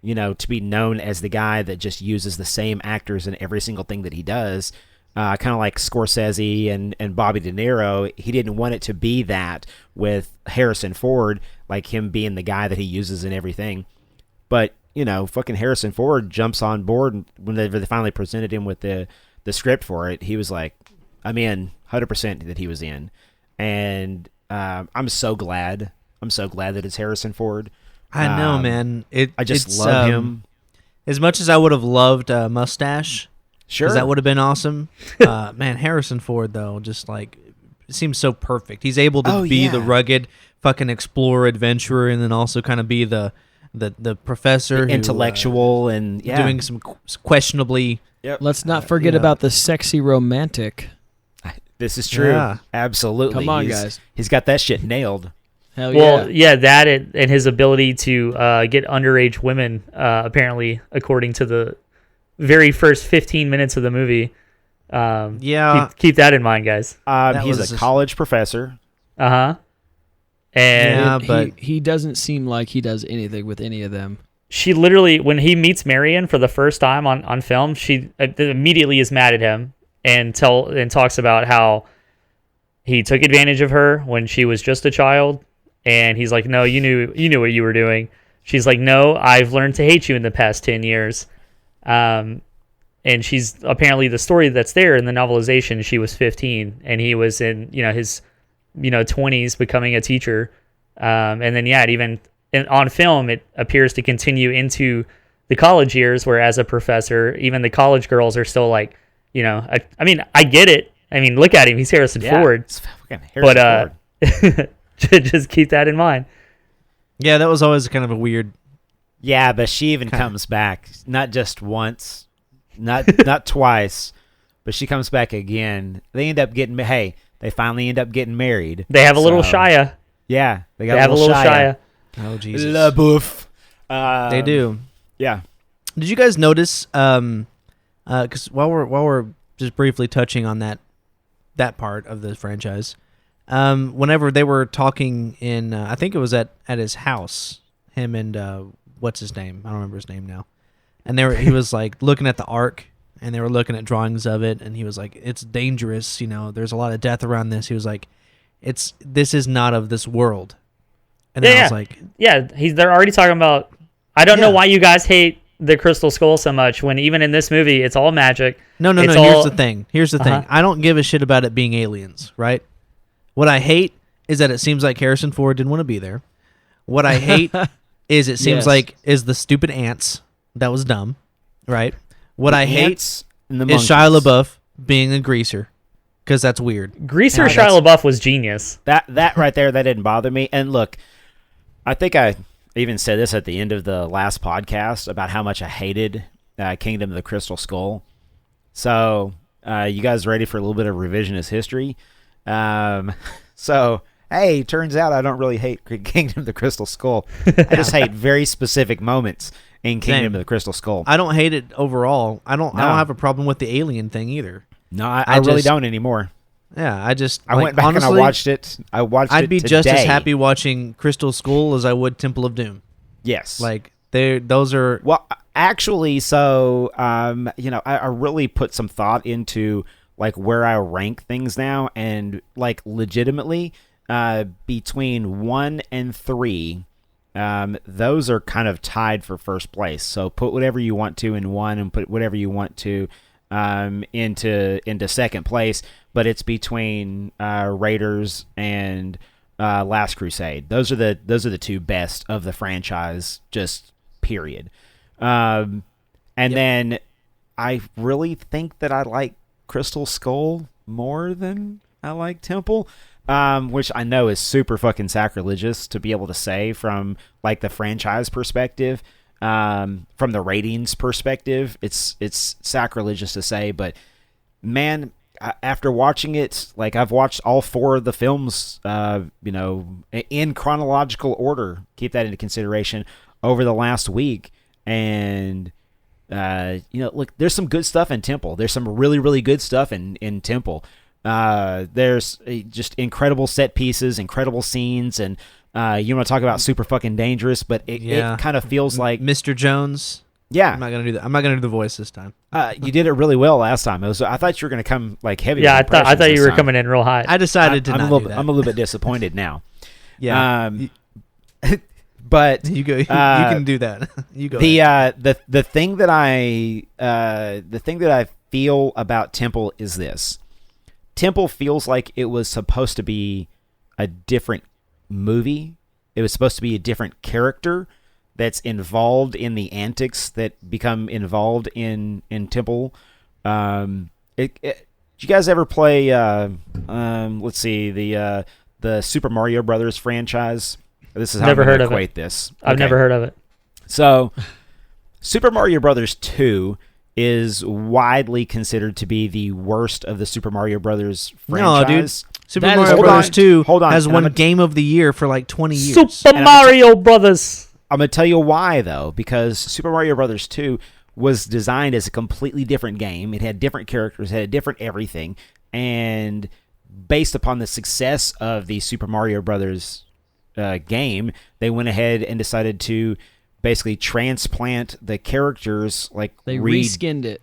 to be known as the guy that just uses the same actors in every single thing that he does. Kind of like Scorsese and Bobby De Niro. He didn't want it to be that with Harrison Ford, like him being the guy that he uses in everything. But, fucking Harrison Ford jumps on board, and when they finally presented him with the script for it, he was like, I'm in, 100% that he was in. And I'm so glad that it's Harrison Ford. I know, man. I just love him. As much as I would have loved Mustache... Sure. That would have been awesome. Man, Harrison Ford, though, just like, it seems so perfect. He's able to be the rugged fucking explorer, adventurer, and then also kind of be the professor. The intellectual and doing some questionably... Yep. Let's not forget about the sexy romantic. This is true. Yeah. Absolutely. Come on, guys. He's got that shit nailed. Hell yeah. Well, yeah, that and his ability to get underage women, apparently, according to the... very first 15 minutes of the movie. Keep that in mind, guys. He's a college professor. And but he doesn't seem like he does anything with any of them. She literally, when he meets Marion for the first time on film, she immediately is mad at him and talks about how he took advantage of her when she was just a child. And he's like, no, you knew what you were doing. She's like, no, I've learned to hate you in the past 10 years. And she's apparently the story that's there in the novelization. She was 15 and he was in, his, 20s becoming a teacher. And then, it even on film, it appears to continue into the college years, where as a professor, even the college girls are still like, I mean, I get it. I mean, look at him. He's Harrison Ford. It's Harrison Ford. Just keep that in mind. Yeah, that was always kind of a weird. Yeah, but she even comes back, not just once, not twice, but she comes back again. They finally end up getting married. They have a little Shia. Yeah, they have a little Shia. Oh Jesus, La bouffe. They do. Yeah. Did you guys notice? Because while we're just briefly touching on that part of the franchise, whenever they were talking in, I think it was at his house, him and. What's his name? I don't remember his name now. and he was like looking at the Ark, and they were looking at drawings of it, and he was like, "It's dangerous, there's a lot of death around this." He was like, "This is not of this world." And then I was like, they're already talking about. I don't know why you guys hate the Crystal Skull so much when even in this movie it's all magic. No. Here's the thing. I don't give a shit about it being aliens, right? What I hate is that it seems like Harrison Ford didn't want to be there. What I hate is it seems like is the stupid ants. That was dumb, right? What I hate is Shia LaBeouf being a greaser, because that's weird. Greaser Shia LaBeouf was genius. That right there, that didn't bother me. And look, I think I even said this at the end of the last podcast about how much I hated Kingdom of the Crystal Skull. So, you guys ready for a little bit of revisionist history? So, hey, turns out I don't really hate Kingdom of the Crystal Skull. I just hate very specific moments in Kingdom of the Crystal Skull. I don't hate it overall. I don't have a problem with the alien thing either. No, I really don't anymore. Yeah, I went back and I watched it. I'd be just as happy watching Crystal Skull as I would Temple of Doom. Yes. Like those are actually, so I really put some thought into like where I rank things now, and like legitimately between 1 and 3, those are kind of tied for first place. So put whatever you want to in 1 and put whatever you want to into second place, but it's between Raiders and Last Crusade. Those are the two best of the franchise, just period. Then I really think that I like Crystal Skull more than I like Temple, which I know is super fucking sacrilegious to be able to say from like the franchise perspective. From the ratings perspective, it's sacrilegious to say, but man, after watching it, like I've watched all 4 of the films, in chronological order, keep that into consideration, over the last week. And, look, there's some good stuff in Temple. There's some really, really good stuff in Temple. There's just incredible set pieces, incredible scenes, and you want to talk about super fucking dangerous, but it kind of feels like Mr. Jones. Yeah, I'm not gonna do that. I'm not gonna do the voice this time. You did it really well last time. I thought you were gonna come like heavy. Yeah, I thought you were coming in real hot. I decided to not do that. I'm a little bit disappointed now. Yeah, but you go. You can do that. You go. The thing that I feel about Temple is this: Temple feels like it was supposed to be a different movie. It was supposed to be a different character that's involved in the antics that become involved in Temple. Did you guys ever play let's see, the Super Mario Brothers franchise? This is how never I'm heard going of to equate this. I've never heard of it. So Super Mario Brothers 2 is widely considered to be the worst of the Super Mario Brothers franchise. No, dude. Super Mario Brothers 2 has won Game of the Year for like 20 years. Super Mario Brothers. I'm going to tell you why, though, because Super Mario Brothers 2 was designed as a completely different game. It had different characters, had a different everything, and based upon the success of the Super Mario Brothers game, they went ahead and decided to basically transplant the characters, like they reskinned it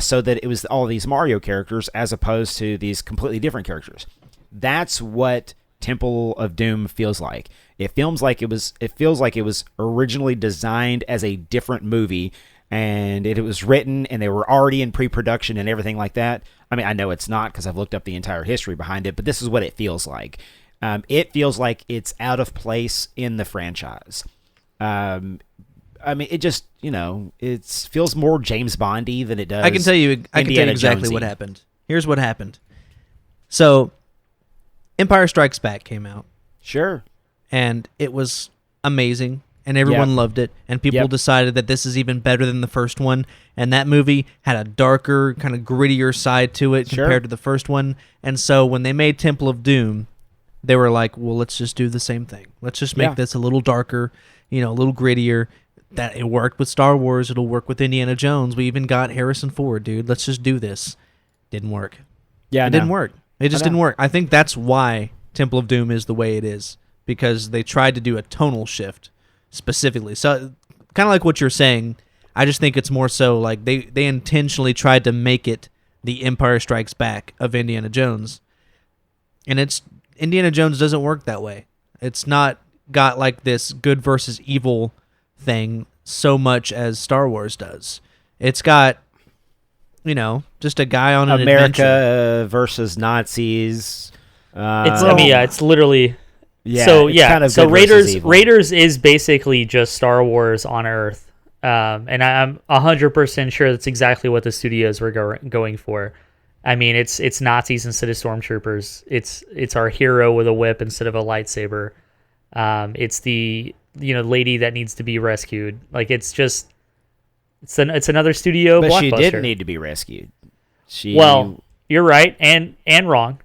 so that it was all these Mario characters as opposed to these completely different characters. That's what Temple of Doom feels like. It feels like it was originally designed as a different movie, and it was written and they were already in pre-production and everything like that. I mean, I know it's not because I've looked up the entire history behind it, but this is what it feels like. It feels like it's out of place in the franchise. I mean, it just, it feels more James Bondy than it does. I can tell you exactly what happened. Here's what happened. So, Empire Strikes Back came out. Sure. And it was amazing, and everyone loved it, and people decided that this is even better than the first one, and that movie had a darker, kind of grittier side to it compared to the first one, and so when they made Temple of Doom, they were like, well, let's just do the same thing. Let's just make this a little darker, a little grittier. That it worked with Star Wars, it'll work with Indiana Jones. We even got Harrison Ford, dude. Let's just do this. Didn't work. Yeah, it didn't work. It just didn't work. I think that's why Temple of Doom is the way it is, because they tried to do a tonal shift specifically. So kind of like what you're saying. I just think it's more so like they intentionally tried to make it the Empire Strikes Back of Indiana Jones. And Indiana Jones doesn't work that way. It's not got like this good versus evil thing so much as Star Wars does. It's got, just a guy on an America adventure. versus Nazis. It's literally. Yeah. So kind of so Raiders is basically just Star Wars on Earth. And I'm 100% sure that's exactly what the studios were going for. I mean, it's Nazis instead of stormtroopers. It's our hero with a whip instead of a lightsaber. It's the lady that needs to be rescued. Like it's another studio but blockbuster. She didn't need to be rescued. Well, you're right and wrong.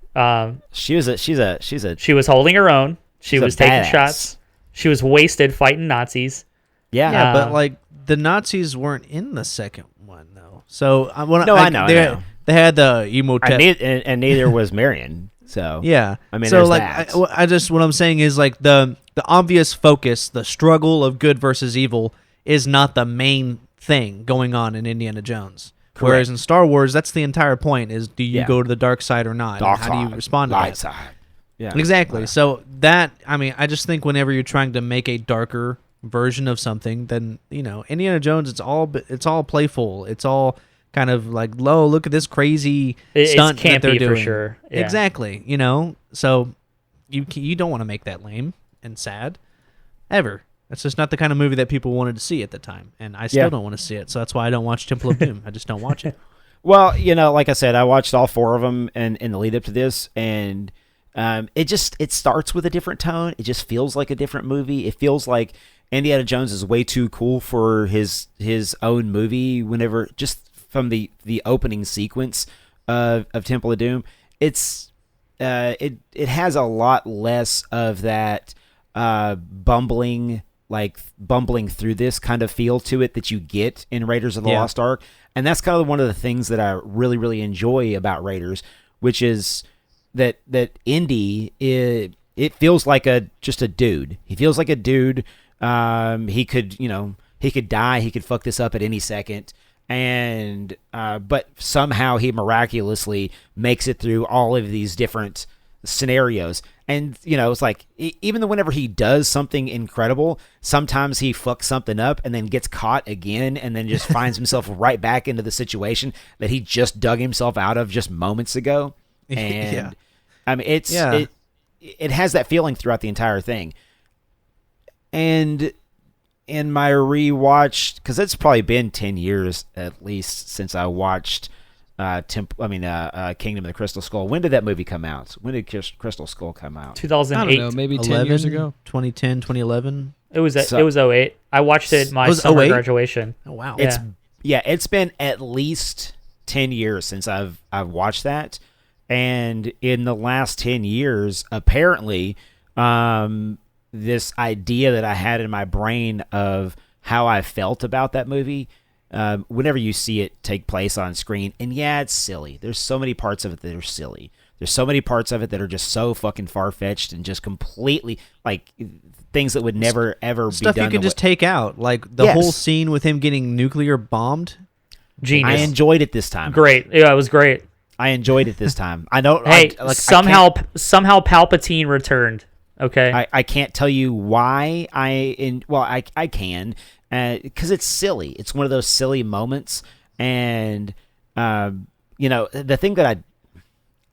She was holding her own. She was taking shots. She was wasted fighting Nazis. Yeah, but like the Nazis weren't in the second one though. So I know. They had the Emotep, and neither was Marion. So yeah, I mean, so like that. I just what I'm saying is like the obvious focus, the struggle of good versus evil, is not the main thing going on in Indiana Jones. Correct. Whereas in Star Wars, that's the entire point: is do you go to the dark side or not? Dark How do you respond to light that? Side. Yeah, exactly. So that I just think whenever you're trying to make a darker version of something, then Indiana Jones, it's all playful. It's all kind of like, look at this crazy stunt that they're doing. For sure. Yeah. Exactly. So you don't want to make that lame and sad ever. That's just not the kind of movie that people wanted to see at the time, and I still don't want to see it. So that's why I don't watch Temple of Doom. I just don't watch it. Well, like I said, I watched all 4 of them in the lead up to this, and it starts with a different tone. It just feels like a different movie. It feels like Indiana Jones is way too cool for his own movie. Whenever just from the opening sequence of Temple of Doom, it has a lot less of that bumbling through this kind of feel to it that you get in Raiders of the Lost Ark, and that's kind of one of the things that I really, really enjoy about Raiders, which is that Indy it feels like just a dude. He feels like a dude. He could die. He could fuck this up at any second. And but somehow he miraculously makes it through all of these different scenarios. And it's like even though whenever he does something incredible, sometimes he fucks something up and then gets caught again, and then just finds himself right back into the situation that he just dug himself out of just moments ago. And I mean, it has that feeling throughout the entire thing. And in my rewatch, because it's probably been 10 years at least since I watched Kingdom of the Crystal Skull. When did that movie come out? When did Crystal Skull come out? 2008. I don't know, maybe 10 years ago. 2010, 2011. It was 08. I watched it my summer graduation. Oh wow. It's been at least 10 years since I've watched that. And in the last 10 years, apparently, this idea that I had in my brain of how I felt about that movie, whenever you see it take place on screen, and it's silly. There's so many parts of it that are silly. There's so many parts of it that are just so fucking far-fetched and just completely, like, things that would never, ever be done. Stuff you can just take out. Like, the whole scene with him getting nuclear bombed. Genius. I enjoyed it this time. Great. Yeah, it was great. I enjoyed it this time. I know. Hey, somehow Palpatine returned. Okay. I can't tell you why I can, because it's silly. It's one of those silly moments, and the thing that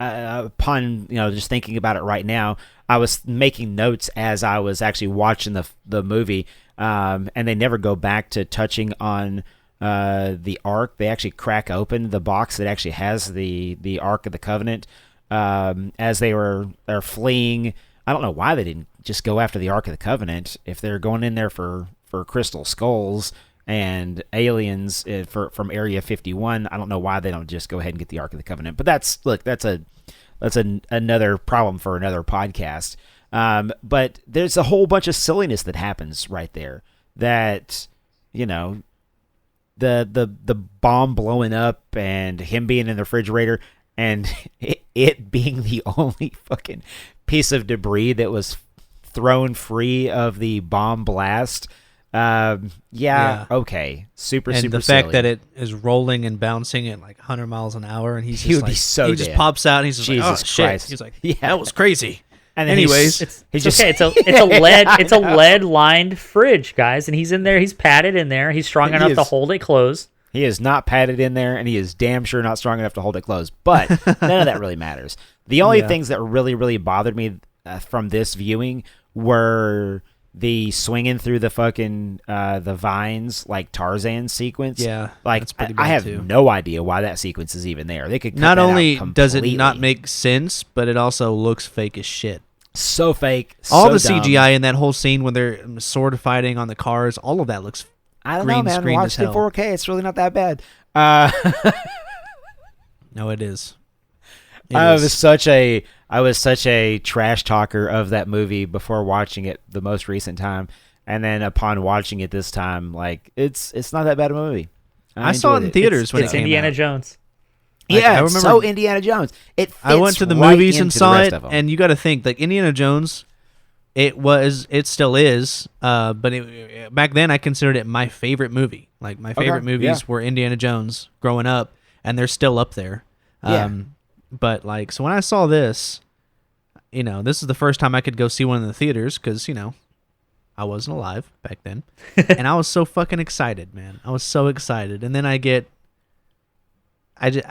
upon just thinking about it right now, I was making notes as I was actually watching the movie, and they never go back to touching on the Ark. They actually crack open the box that actually has the Ark of the Covenant as they're fleeing. I don't know why they didn't just go after the Ark of the Covenant if they're going in there for crystal skulls and aliens from Area 51. I don't know why they don't just go ahead and get the Ark of the Covenant. But that's another problem for another podcast. But there's a whole bunch of silliness that happens right there. That the bomb blowing up and him being in the refrigerator and it being the only fucking piece of debris that was thrown free of the bomb blast. Okay. Super and super the fact silly. that it is rolling and bouncing at like 100 miles an hour, and he would be so he just pops out and he's just Jesus like, oh shit. Christ. He's like, that was crazy. And then anyways, it's okay. It's a lead lined fridge, guys, and he's in there. He's padded in there. He's strong enough to hold it closed. He is not padded in there, and he is damn sure not strong enough to hold it closed. But none of that really matters. The only things that really, really bothered me from this viewing were the swinging through the fucking the vines like Tarzan sequence. Yeah, like that's pretty bad I have too. no idea why that sequence is even there. They could cut not that only out does it completely. not make sense, but it also looks fake as shit. So fake. All so the dumb. CGI in that whole scene when they're sword fighting on the cars, all of that looks. I don't know, green man. screen Watch as it in hell. 4K. It's really not that bad. No, it is. I was such a trash talker of that movie before watching it the most recent time, and then upon watching it this time, like it's not that bad of a movie. I saw it in theaters when it it's came Indiana out. Jones. Yeah, I it's remember. so Indiana Jones. It fits I went to the right movies and into the saw rest it, of them. and you got to think like Indiana Jones. It still is, but back then I considered it my favorite movie. Like my favorite movies were Indiana Jones growing up, and they're still up there. But like, so when I saw this, this is the first time I could go see one in the theaters because I wasn't alive back then, and I was so fucking excited, man. I was so excited, and then I would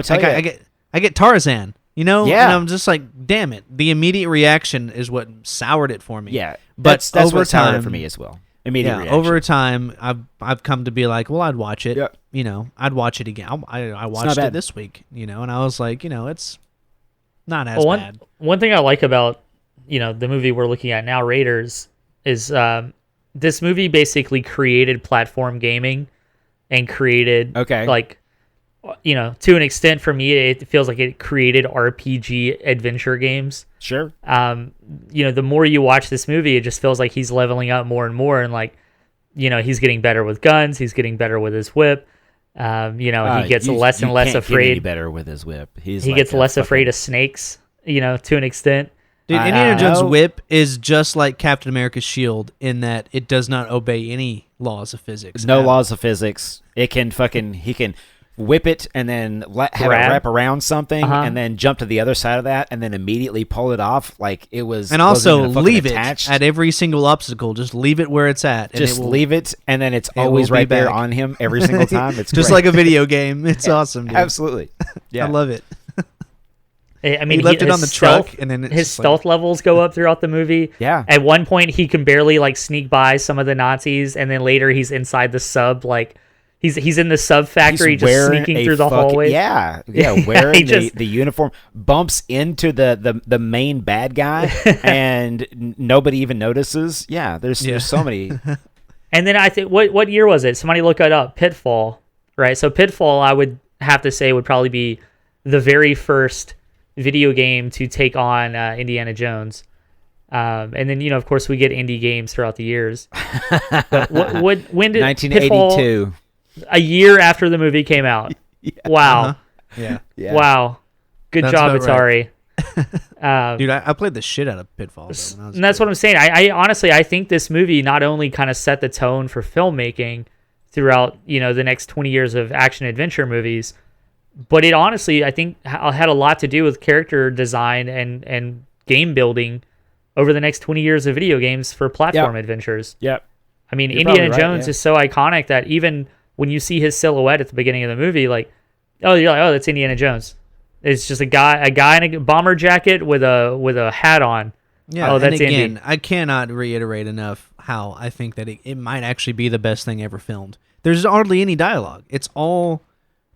tell you, I get Tarzan. Yeah. And I'm just like, damn it. The immediate reaction is what soured it for me. Yeah, but that's over what soured time it for me as well. Immediate reaction. over time, I've come to be like, well, I'd watch it. Yep. I'd watch it again. I watched it this week. And I was like, it's not as bad. One thing I like about the movie we're looking at now, Raiders, is this movie basically created platform gaming and created like. To an extent, for me, it feels like it created RPG adventure games. Sure. The more you watch this movie, it just feels like he's leveling up more and more, and like, he's getting better with guns, he's getting better with his whip. He gets less and less afraid. Get any better with his whip. He gets less afraid of snakes. To an extent. Dude, Indiana Jones' whip is just like Captain America's shield in that it does not obey any laws of physics. No laws of physics. He can whip it and then have it wrap around something and then jump to the other side of that and then immediately pull it off like it was. And also leave attached. it at every single obstacle. Just leave it where it's at. And leave it, and then it's always right there on him every single time. It's just like a video game. It's awesome, dude. Absolutely. Yeah. I love it. I mean, he left it on the truck, and then his stealth levels go up throughout the movie. Yeah. At one point, he can barely like sneak by some of the Nazis, and then later he's inside the sub, like. He's in the sub factory, just sneaking through the hallway. Yeah, wearing the uniform, bumps into the main bad guy, and nobody even notices. Yeah, there's so many. And then I think what year was it? Somebody look it up. Pitfall, right? So Pitfall, I would have to say, would probably be the very first video game to take on Indiana Jones. And then of course, we get indie games throughout the years. But when did 1982? Pitfall, a year after the movie came out. Yeah. Wow. Yeah. Wow. Good job, Atari. Right. Dude, I played the shit out of Pitfall. And that's what I'm saying. I honestly, I think this movie not only kind of set the tone for filmmaking throughout, the next 20 years of action adventure movies, but it honestly, I think, had a lot to do with character design and game building over the next 20 years of video games for platform adventures. Yep. I mean, Indiana Jones is so iconic that even when you see his silhouette at the beginning of the movie, like, you're like, oh, that's Indiana Jones. It's just a guy in a bomber jacket with a hat on. Yeah, oh, that's and again, Indy. I cannot reiterate enough how I think that it might actually be the best thing ever filmed. There's hardly any dialogue. It's all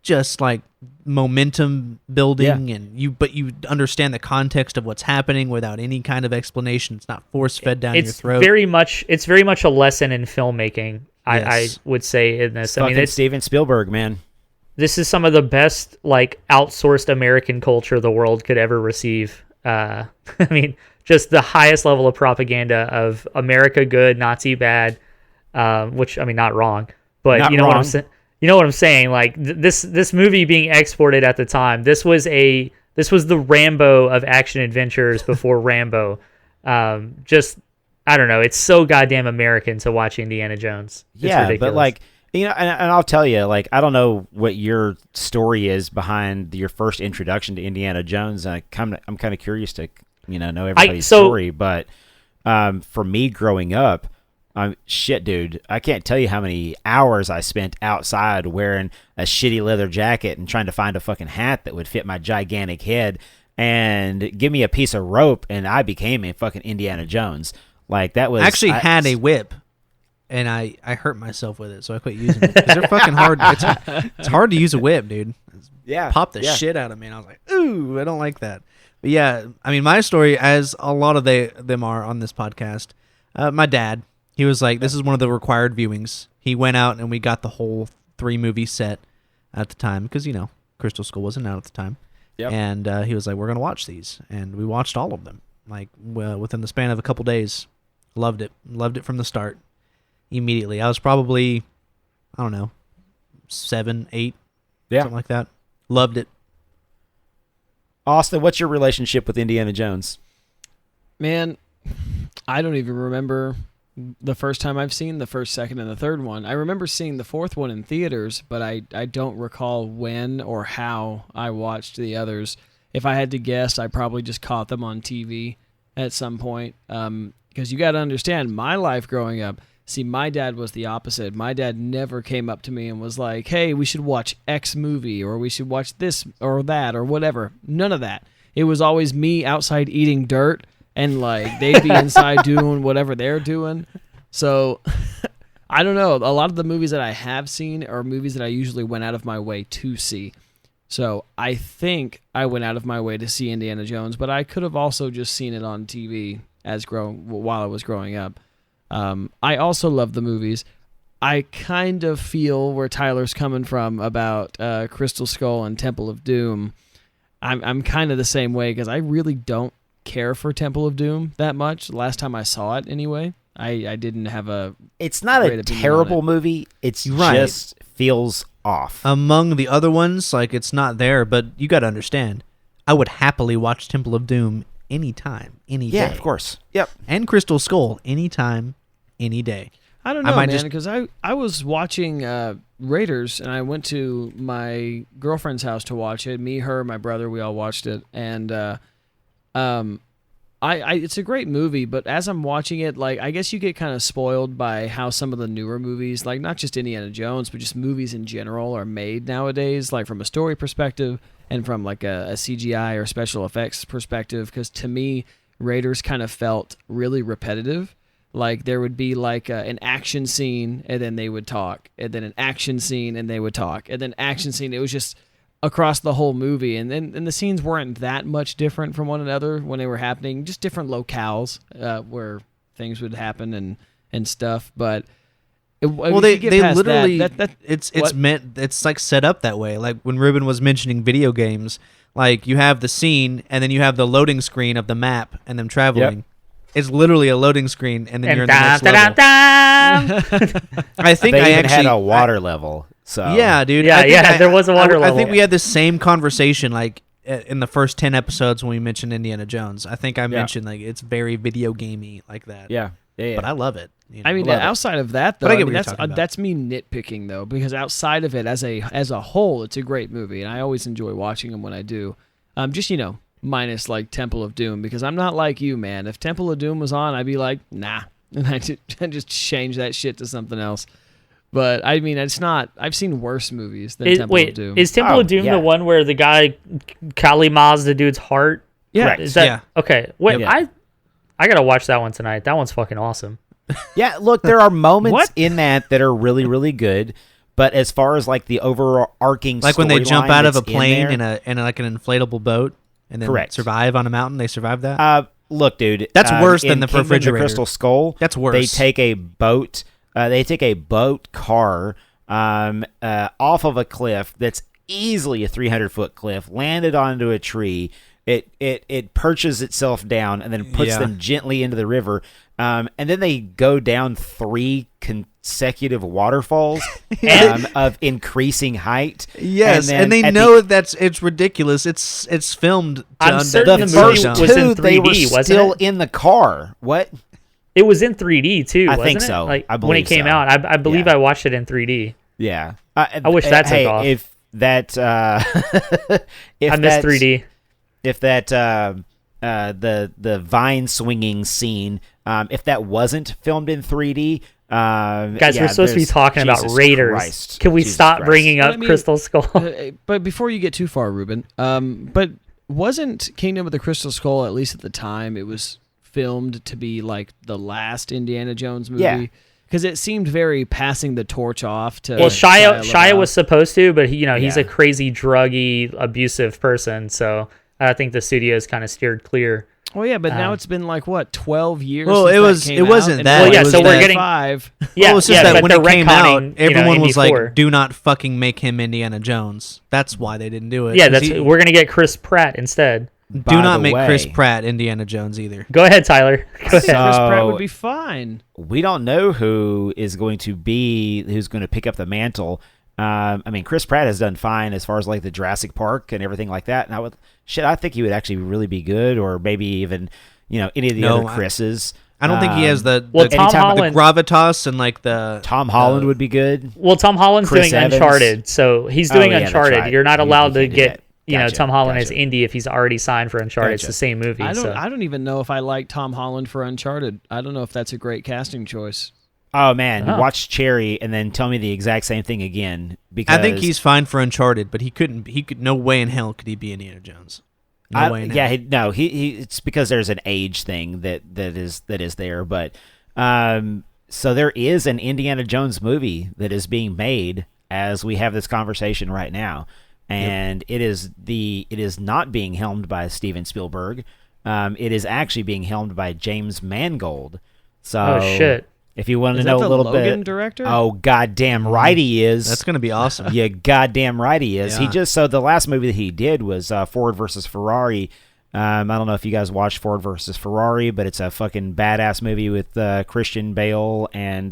just like momentum building, but you understand the context of what's happening without any kind of explanation. It's not force fed down your throat. It's very much a lesson in filmmaking. I would say in this. It's Steven Spielberg, man. This is some of the best like outsourced American culture the world could ever receive. I mean, just the highest level of propaganda of America good, Nazi bad. Which I mean, not wrong, but not you know wrong. what I'm saying. You know what I'm saying? Like this movie being exported at the time, this was the Rambo of action adventures before Rambo. I don't know. It's so goddamn American to watch Indiana Jones. It's ridiculous. But like, you know, and I'll tell you, like, I don't know what your story is behind your first introduction to Indiana Jones. I'm kind of curious to, you know everybody's story. But for me growing up, shit, dude, I can't tell you how many hours I spent outside wearing a shitty leather jacket and trying to find a fucking hat that would fit my gigantic head and give me a piece of rope, and I became a fucking Indiana Jones. Like, that was... I actually had a whip, and I hurt myself with it, so I quit using it. Because they're fucking hard. It's hard to use a whip, dude. Yeah. Popped the shit out of me, and I was like, ooh, I don't like that. But yeah, I mean, my story, as a lot of them are on this podcast, my dad, he was like, this is one of the required viewings. He went out, and we got the whole 3-movie set at the time, because, you know, Crystal Skull wasn't out at the time. Yep. And he was like, we're going to watch these. And we watched all of them, like, within the span of a couple days. Loved it from the start, immediately. I was probably, I don't know, 7, 8, something like that. Loved it. Austin, what's your relationship with Indiana Jones? Man, I don't even remember the first time I've seen the first, second, and the third one. I remember seeing the fourth one in theaters, but I don't recall when or how I watched the others. If I had to guess, I probably just caught them on TV at some point. Because you got to understand, my life growing up, see, my dad was the opposite. My dad never came up to me and was like, hey, we should watch X movie, or we should watch this or that or whatever. None of that. It was always me outside eating dirt, and like they'd be inside doing whatever they're doing. So I don't know. A lot of the movies that I have seen are movies that I usually went out of my way to see. So I think I went out of my way to see Indiana Jones, but I could have also just seen it on TV while I was growing up. I also love the movies. I kind of feel where Tyler's coming from about Crystal Skull and Temple of Doom. I'm kind of the same way, because I really don't care for Temple of Doom that much. Last time I saw it, anyway, I didn't have a... It's not a terrible movie. It's just feels off. Among the other ones, like, it's not there, but you got to understand, I would happily watch Temple of Doom anytime, any day. Yeah, of course. Yep. And Crystal Skull anytime, any day. I don't know, man, because I was watching Raiders, and I went to my girlfriend's house to watch it. Me, her, my brother, we all watched it. And it's a great movie, but as I'm watching it, like, I guess you get kind of spoiled by how some of the newer movies, like not just Indiana Jones, but just movies in general, are made nowadays, like from a story perspective and from like a CGI or special effects perspective. Because to me, Raiders kind of felt really repetitive. Like, there would be like an action scene, and then they would talk, and then an action scene, and they would talk, and then action scene. It was just across the whole movie, and the scenes weren't that much different from one another when they were happening. Just different locales where things would happen and stuff. But they literally it's like set up that way. Like when Rubyen was mentioning video games, like you have the scene, and then you have the loading screen of the map and them traveling. Yep. It's literally a loading screen, and then you're in the next level. I think they even had a water level. So yeah, dude. There was a water level. I think we had the same conversation like in the first 10 episodes when we mentioned Indiana Jones. I think I mentioned like it's very video gamey like that. Yeah. But I love it. You know? I mean, outside of that, though, that's me nitpicking though, because outside of it, as a whole, it's a great movie, and I always enjoy watching them when I do. Just minus like Temple of Doom, because I'm not like you, man. If Temple of Doom was on, I'd be like, nah, and I just change that shit to something else. But I mean, it's not. I've seen worse movies than Temple of Doom. Is Temple of Doom the one where the guy Kali Ma's the dude's heart? Yeah, is that okay? Wait, I gotta watch that one tonight. That one's fucking awesome. Yeah, look, there are moments in that are really, really good. But as far as like the overarching, like when they jump out of a plane in like an inflatable boat. And then survive on a mountain. They survive that. Look, dude, that's worse than the refrigerator. The Crystal Skull. That's worse. They take a boat. They take a boat car off of a cliff that's easily a 300-foot cliff. Landed onto a tree. It perches itself down and then puts them gently into the river. And then they go down 3 consecutive waterfalls of increasing height. Yes, and they know it's ridiculous. It's filmed. I'm certain the movie was in 3D, they were wasn't still it? in the car. What? It was in 3D too. I wasn't think it? so. Like I believe when it came so. out, I believe I watched it in 3D. Yeah. I wish that took off. If that, if I missed 3D. If that, the vine swinging scene, if that wasn't filmed in 3D, guys, we're supposed to be talking about Raiders. Christ. Can we stop Christ. bringing up Crystal Skull? But before you get too far, Rubyen, but wasn't Kingdom of the Crystal Skull, at least at the time, it was filmed to be like the last Indiana Jones movie? Yeah. Because it seemed very passing the torch off to. Well, Shia was supposed to, but he's a crazy, druggy, abusive person. So I think the studios kind of steered clear. Well, yeah, but now it's been like what 12 years. Well, since it wasn't that. Well, yeah, so we're getting 5. Yeah, well, it's just that when it came out, everyone was Indy 4. like, "Do not fucking make him Indiana Jones." That's why they didn't do it. Yeah, we're gonna get Chris Pratt instead. Do not make Chris Pratt Indiana Jones either. Go ahead, Tyler. Go ahead. Chris Pratt would be fine. We don't know who's going to pick up the mantle. I mean, Chris Pratt has done fine as far as like the Jurassic Park and everything like that. And I think he would actually really be good, or maybe even any of the other Chris's. I don't think he has the Tom Holland, the gravitas and like the Tom Holland would be good. Well, Tom Holland's Chris doing Evans. Uncharted, so he's doing Uncharted. Right. You're not allowed to get Gotcha. Tom Holland as Gotcha. Indy if he's already signed for Uncharted. Gotcha. It's the same movie. I don't even know if I like Tom Holland for Uncharted. I don't know if that's a great casting choice. Oh man, watch Cherry and then tell me the exact same thing again. Because I think he's fine for Uncharted, but he could no way in hell could he be Indiana Jones. No way in hell. It's because there's an age thing that is there, but so there is an Indiana Jones movie that is being made as we have this conversation right now, and it is not being helmed by Steven Spielberg. It is actually being helmed by James Mangold. So shit. If you want to know a little Logan bit, director? Oh goddamn right he is. That's gonna be awesome. Yeah, goddamn right he is. Yeah. So the last movie that he did was Ford versus Ferrari. I don't know if you guys watched Ford versus Ferrari, but it's a fucking badass movie with Christian Bale and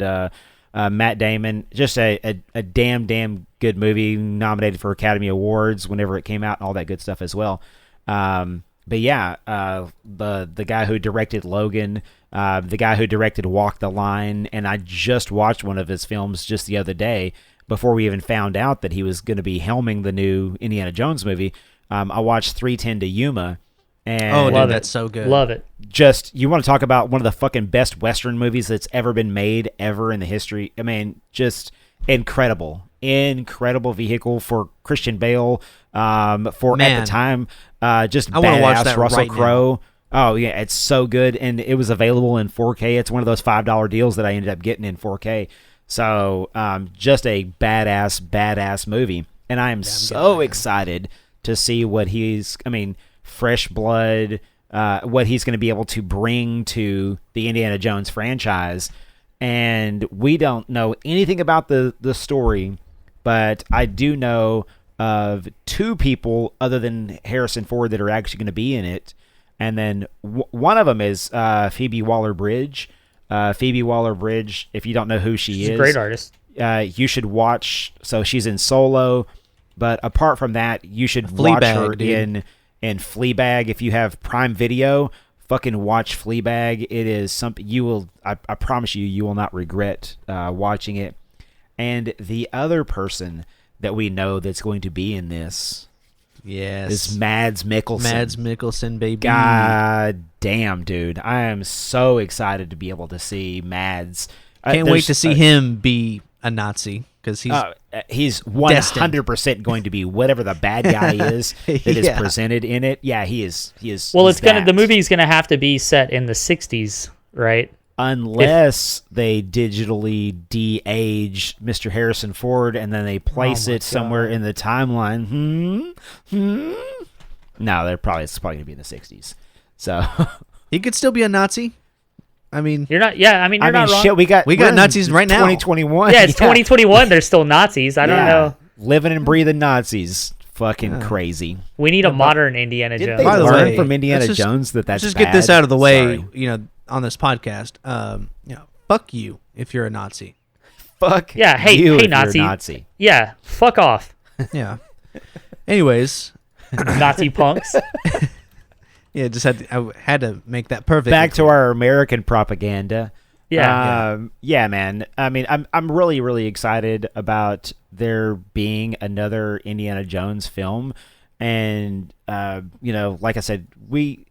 Matt Damon. Just a damn good movie, nominated for Academy Awards whenever it came out and all that good stuff as well. But yeah, the guy who directed Logan, the guy who directed Walk the Line, and I just watched one of his films just the other day before we even found out that he was going to be helming the new Indiana Jones movie. I watched 3:10 to Yuma. And dude, that's so good. Love it. Just, you want to talk about one of the fucking best Western movies that's ever been made ever in the history. I mean, just incredible vehicle for Christian Bale. At the time, just I badass watch that Russell Crowe. Oh yeah, it's so good, and it was available in 4K. It's one of those $5 deals that I ended up getting in 4K. So, just a badass movie, and I am so excited to see what fresh blood, what he's going to be able to bring to the Indiana Jones franchise. And we don't know anything about the story, but I do know of 2 people other than Harrison Ford that are actually going to be in it. And then one of them is Phoebe Waller-Bridge. Phoebe Waller-Bridge, if you don't know who she's a great artist. You should watch. So she's in Solo, but apart from that, you should watch her in Fleabag. If you have Prime Video, fucking watch Fleabag. It is something I promise you will not regret watching it. And the other person that we know that's going to be in this is Mads Mikkelsen. Mads Mikkelsen, baby. God damn, dude. I am so excited to be able to see Mads. Can't wait to see him be a Nazi, because he's 100% going to be whatever the bad guy is that is presented in it. Yeah, he is. Well, the movie's gonna have to be set in the 60s, right? Unless they digitally de-age Mr. Harrison Ford and then they place it somewhere in the timeline. No, it's probably gonna be in the 60s. So he could still be a Nazi. I mean, you're not. Yeah, I mean, you're not wrong. Shit, we got Nazis right now. 2021. Yeah, it's 2021. They're still Nazis. I don't know. Living and breathing Nazis. Fucking crazy. We need a modern Indiana Jones. By the way, from Indiana Jones that's just bad. Get this out of the way. On this podcast, fuck you if you're a Nazi. Fuck. Yeah. Hey, Nazi. Yeah. Fuck off. Yeah. Anyways, Nazi punks. Yeah, I had to make that perfect. Back to our American propaganda. Yeah. Man. I mean, I'm really, really excited about there being another Indiana Jones film, and like I said, we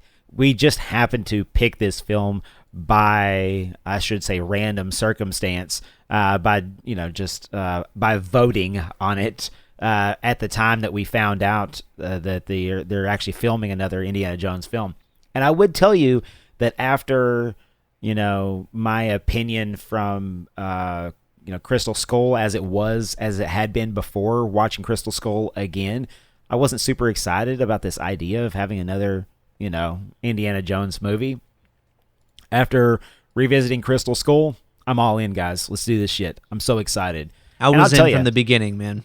just happened to pick this film by, I should say, random circumstance, by voting on it at the time that we found out that they're actually filming another Indiana Jones film. And I would tell you that after my opinion from Crystal Skull as it had been before watching Crystal Skull again, I wasn't super excited about this idea of having another Indiana Jones movie. After revisiting Crystal Skull, I'm all in, guys. Let's do this shit. I'm so excited. I was in from the beginning, man.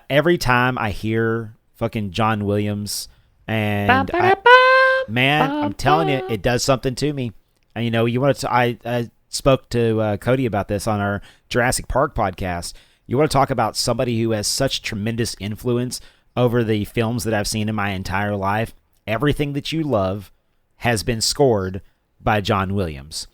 Every time I hear fucking John Williams, and I'm telling you, it does something to me. And you want to? I spoke to Cody about this on our Jurassic Park podcast. You want to talk about somebody who has such tremendous influence over the films that I've seen in my entire life? Everything that you love has been scored by John Williams.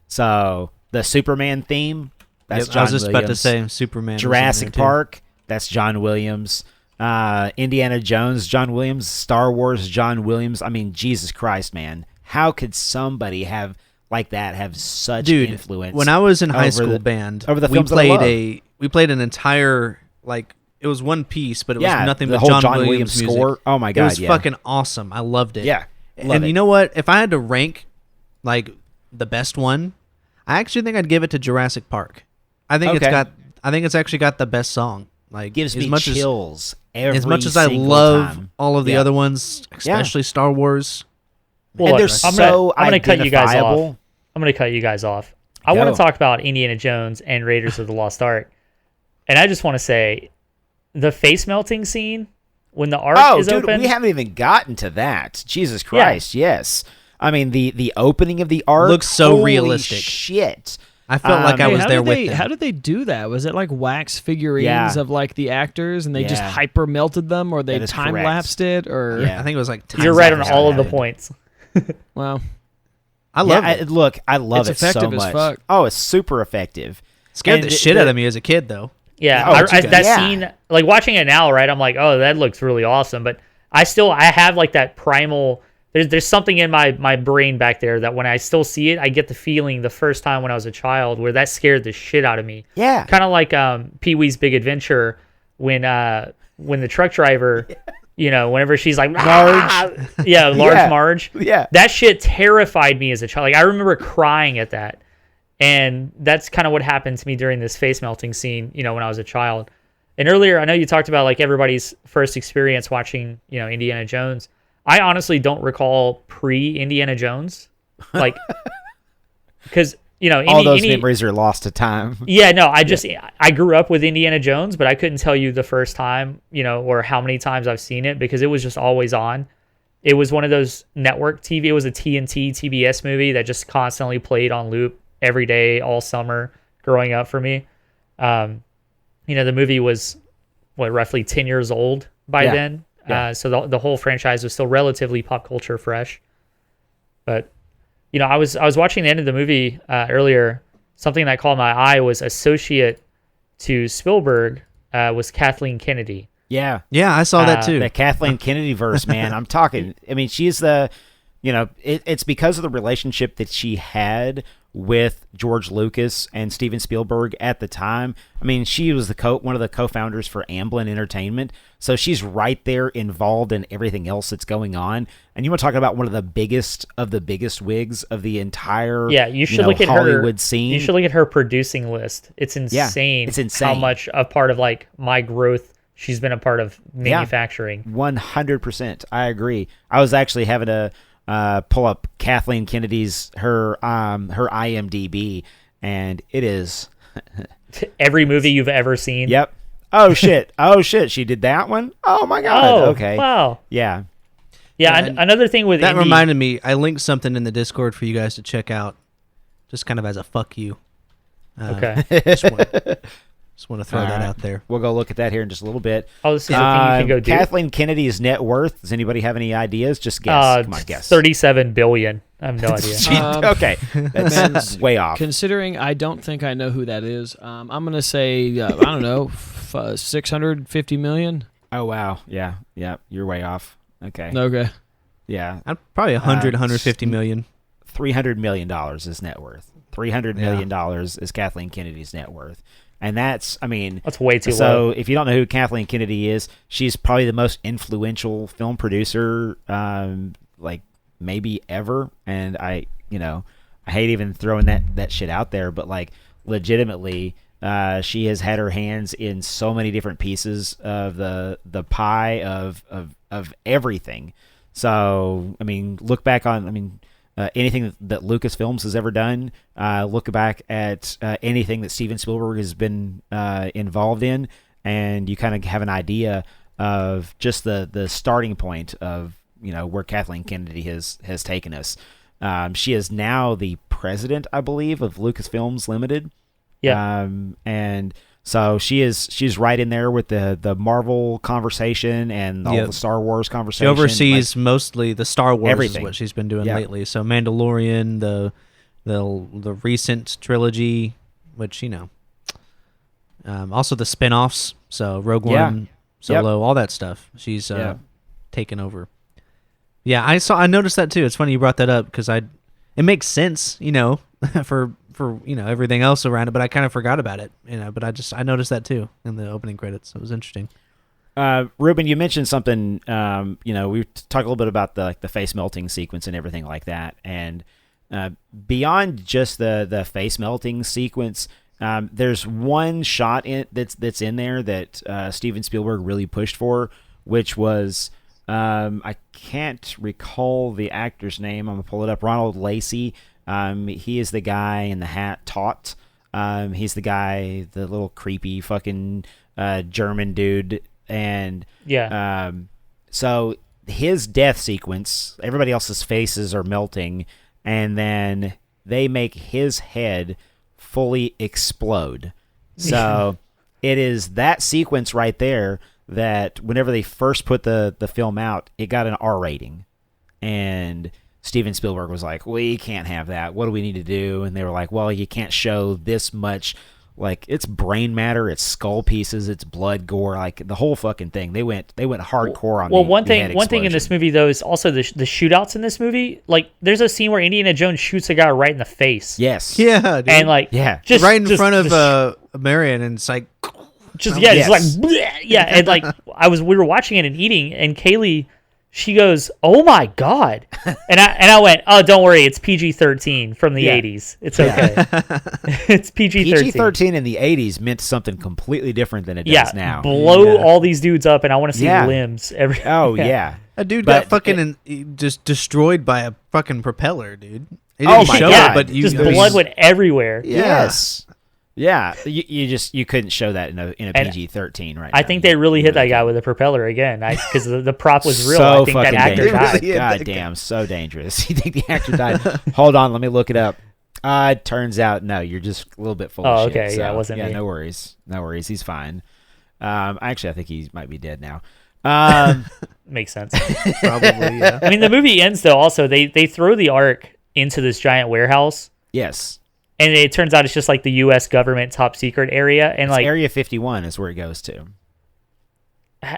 So the Superman theme, that's John Williams. I was just about to say Superman. Jurassic Park, that's John Williams. Indiana Jones, John Williams. Star Wars, John Williams. I mean, Jesus Christ, man. How could somebody have such influence? When I was in high school band, over the we films played an entire, it was one piece, but it was nothing but John Williams music. Score. Oh my god, it was fucking awesome. I loved it. Yeah, and you know what? If I had to rank the best one, I actually think I'd give it to Jurassic Park. I think it's actually got the best song. Gives me chills as much as I love all of the other ones, especially Star Wars. Well, look, I'm gonna cut you guys off. I want to talk about Indiana Jones and Raiders of the Lost Ark, and I just want to say, the face melting scene when the Ark is open. We haven't even gotten to that. Jesus Christ, yes. I mean, the opening of the Ark looks so realistic. Shit. I felt like I was there with them. How did they do that? Was it wax figurines of the actors, and they just hyper melted them, or they time lapsed it, or I think it was You're right on all of the points. Wow. I love it. Look, I love it so much. It's effective as fuck. Oh, it's super effective. Scared the shit out of me as a kid, though. Yeah, that scene, watching it now, right? I'm like, oh, that looks really awesome. But I have that primal. There's something in my brain back there that when I still see it, I get the feeling the first time when I was a child where that scared the shit out of me. Yeah. Kind of like Pee-wee's Big Adventure when the truck driver, whenever she's like Marge, Marge. Yeah. That shit terrified me as a child. I remember crying at that. And that's kind of what happened to me during this face melting scene, when I was a child. And earlier, I know you talked about everybody's first experience watching, Indiana Jones. I honestly don't recall pre-Indiana Jones, because all those memories are lost to time. Yeah, no, I grew up with Indiana Jones, but I couldn't tell you the first time, or how many times I've seen it because it was just always on. It was one of those network TV. It was a TNT TBS movie that just constantly played on loop every day, all summer, growing up for me. The movie was roughly 10 years old by then. Yeah. So the whole franchise was still relatively pop culture fresh. But, I was watching the end of the movie earlier. Something that caught my eye was associate to Spielberg was Kathleen Kennedy. Yeah. Yeah, I saw that too. The Kathleen Kennedy verse, man. I'm talking. I mean, she's the, it's because of the relationship that she had with George Lucas and Steven Spielberg at the time. I mean, she was one of the co-founders for Amblin Entertainment, so she's right there involved in everything else that's going on. And you want to talk about one of the biggest wigs of the entire you should look at Hollywood scene. You should look at her producing list. It's insane. It's insane how much a part of my growth she's been a part of manufacturing. 100%. I agree. I was actually having to pull up Kathleen Kennedy's her IMDb, and it is every movie you've ever seen. Yep. Oh shit. She did that one. Oh my god. Okay. Wow. Yeah. Yeah. And another thing with that Indy, reminded me. I linked something in the Discord for you guys to check out, just kind of as a fuck you. Okay. Just want to throw that out there. We'll go look at that here in just a little bit. Oh, this is the thing you can go do. Kathleen Kennedy's net worth. Does anybody have any ideas? Just guess. Come on, guess. $37 billion. I have no idea. Okay, that's way off. Considering I don't think I know who that is, I'm going to say, I don't know, $650 million? Oh, wow. Yeah, you're way off. Okay. Yeah. Probably 150 million. $300 million is net worth. $300 million is Kathleen Kennedy's net worth. And that's way too low. So if you don't know who Kathleen Kennedy is, she's probably the most influential film producer, maybe ever. And I hate even throwing that shit out there, but legitimately, she has had her hands in so many different pieces of the pie of everything. So look back on anything that Lucasfilms has ever done. Look back at anything that Steven Spielberg has been involved in, and you kind of have an idea of just the starting point of where Kathleen Kennedy has taken us. She is now the president, I believe, of Lucasfilms Limited. Yeah, and so she's right in there with the Marvel conversation and all the Star Wars conversation. She oversees mostly the Star Wars, everything. Is what she's been doing lately. So Mandalorian, the recent trilogy, which also the spin-offs. So Rogue One, Solo, all that stuff. She's taken over. Yeah, I noticed that too. It's funny you brought that up because it makes sense, for everything else around it, but I kind of forgot about it, but I noticed that too in the opening credits. It was interesting. Rubyen, you mentioned something, we talked a little bit about the face melting sequence and everything like that. And beyond just the face melting sequence, there's one shot that's in there that Steven Spielberg really pushed for, which was, I can't recall the actor's name. I'm going to pull it up. Ronald Lacey. He is the guy in the hat, Taut. He's the guy, the little creepy fucking German dude. And so his death sequence, everybody else's faces are melting, and then they make his head fully explode. So it is that sequence right there that whenever they first put the film out, it got an R rating. And Steven Spielberg was like, we can't have that. What do we need to do? And they were like, well, you can't show this much. It's brain matter, it's skull pieces, it's blood, gore, the whole fucking thing. They went hardcore on. Well, one thing in this movie though is also the shootouts in this movie. There's a scene where Indiana Jones shoots a guy right in the face. Yes. Yeah. Dude. And just right in front of Marion, and it's like, and we were watching it and eating, and Kaylee, she goes, "Oh my god!" and I went, "Oh, don't worry, it's PG-13 from the '80s. It's okay. It's PG-13." PG-13 in the '80s meant something completely different than it does now. Blow all these dudes up, and I want to see limbs. Yeah. A dude got fucking just destroyed by a fucking propeller, dude. It didn't show it, but blood went everywhere. Yes. Yeah, you couldn't show that in a PG-13 right now. I think they really hit that guy with a propeller again, because the prop was real. So I think that actor dangerous. died. God damn, so dangerous. You think the actor died? Hold on, let me look it up. It turns out, no, you're just a little bit full of shit. Okay, it wasn't me. No worries, he's fine. Actually, I think he might be dead now. Makes sense. Probably, yeah. The movie ends, though, also, they throw the Ark into this giant warehouse. Yes. And it turns out it's just the U.S. government top secret area, and it's Area 51 is where it goes to.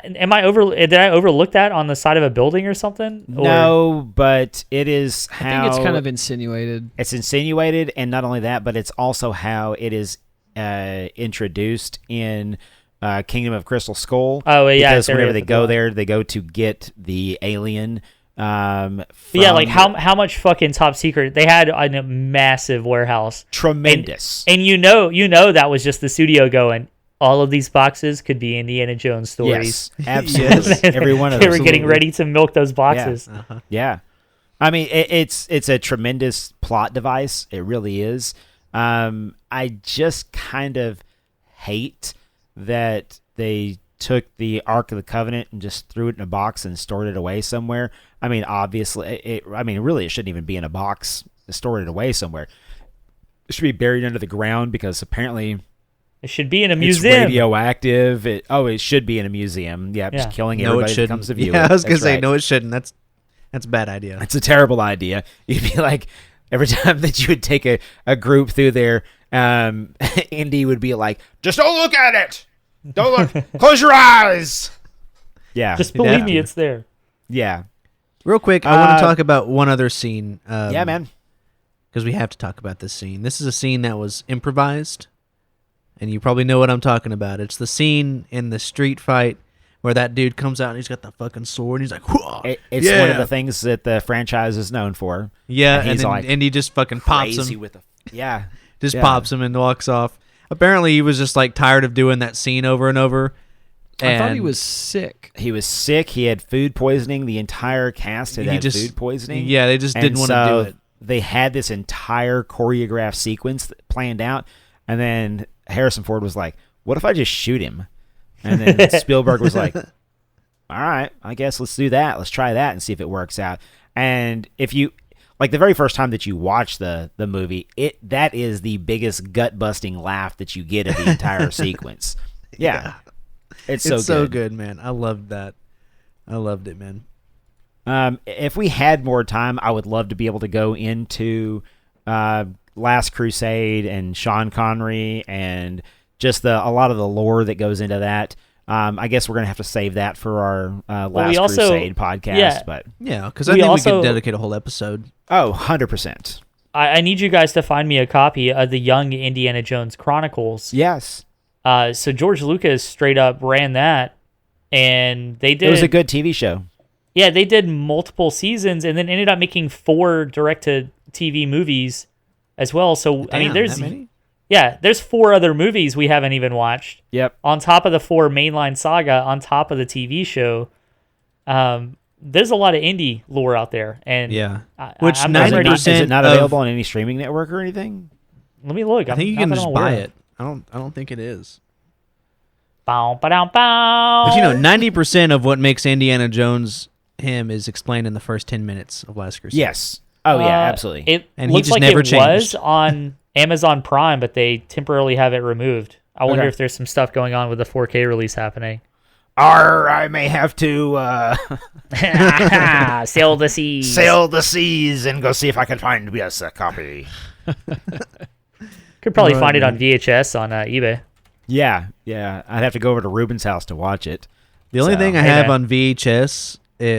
Did I overlook that on the side of a building or something? No, but it is how I think it's kind of insinuated. It's insinuated, and not only that, but it's also how it is introduced in Kingdom of Crystal Skull. Oh yeah, because whenever they go there, they go to get the alien. How much fucking top secret they had in a massive warehouse, tremendous, and you know that was just the studio going, all of these boxes could be Indiana Jones stories. Yes, absolutely. Every one of them. They were getting ready to milk those boxes. Yeah. Yeah. It's a tremendous plot device. It really is. I just kind of hate that they took the Ark of the Covenant and just threw it in a box and stored it away somewhere. Obviously, really, it shouldn't even be in a box. Stored it away somewhere. It should be buried under the ground, because apparently It should be in a museum. It's radioactive. It should be in a museum. Yeah, just killing everybody that comes to view it. Yeah, I was going to say, no, it shouldn't. That's a bad idea. It's a terrible idea. You'd be like, every time that you would take a group through there, Indy would be like, just don't look at it. Don't look. Close your eyes. Yeah. Just believe me, it's there. Yeah. Real quick, I want to talk about one other scene. Yeah, man. Because we have to talk about this scene. This is a scene that was improvised. And you probably know what I'm talking about. It's the scene in the street fight where that dude comes out and he's got the fucking sword. And he's like, it's one of the things that the franchise is known for. Yeah, and he just fucking pops him. Pops him and walks off. Apparently, he was just like tired of doing that scene over and over. I thought he was sick. He was sick. He had food poisoning. The entire cast had food poisoning. Yeah, they just didn't want to do it. They had this entire choreographed sequence planned out, and then Harrison Ford was like, what if I just shoot him? And then Spielberg was like, all right, I guess let's do that. Let's try that and see if it works out. And if you, like the very first time that you watch the movie, that is the biggest gut-busting laugh that you get of the entire sequence. Yeah. It's so good, man. I loved that. I loved it, man. If we had more time, I would love to be able to go into Last Crusade and Sean Connery and just a lot of the lore that goes into that. I guess we're going to have to save that for our Last Crusade podcast. Because I think we could dedicate a whole episode. Oh, 100%. I need you guys to find me a copy of the Young Indiana Jones Chronicles. Yes. So George Lucas straight up ran that, and they did. It was a good TV show. Yeah, they did multiple seasons, and then ended up making 4 direct-to-TV movies as well. So Damn, there's 4 other movies we haven't even watched. Yep. On top of the 4 mainline saga, on top of the TV show, there's a lot of indie lore out there, and which 90% is it not available on any streaming network or anything? Let me look. I think you can just buy it. I don't think it is. Bow, ba-dow, bow. But 90% of what makes Indiana Jones him is explained in the first 10 minutes of Last Crusade. Yes. Oh yeah, absolutely. It and looks he just like never it changed. was on Amazon Prime, but they temporarily have it removed. I wonder if there's some stuff going on with the 4K release happening. I may have to sail the seas. Sail the seas and go see if I can find us a copy. Could probably find it on VHS on eBay. Yeah. I'd have to go over to Rubyen's house to watch it. The only thing I have on VHS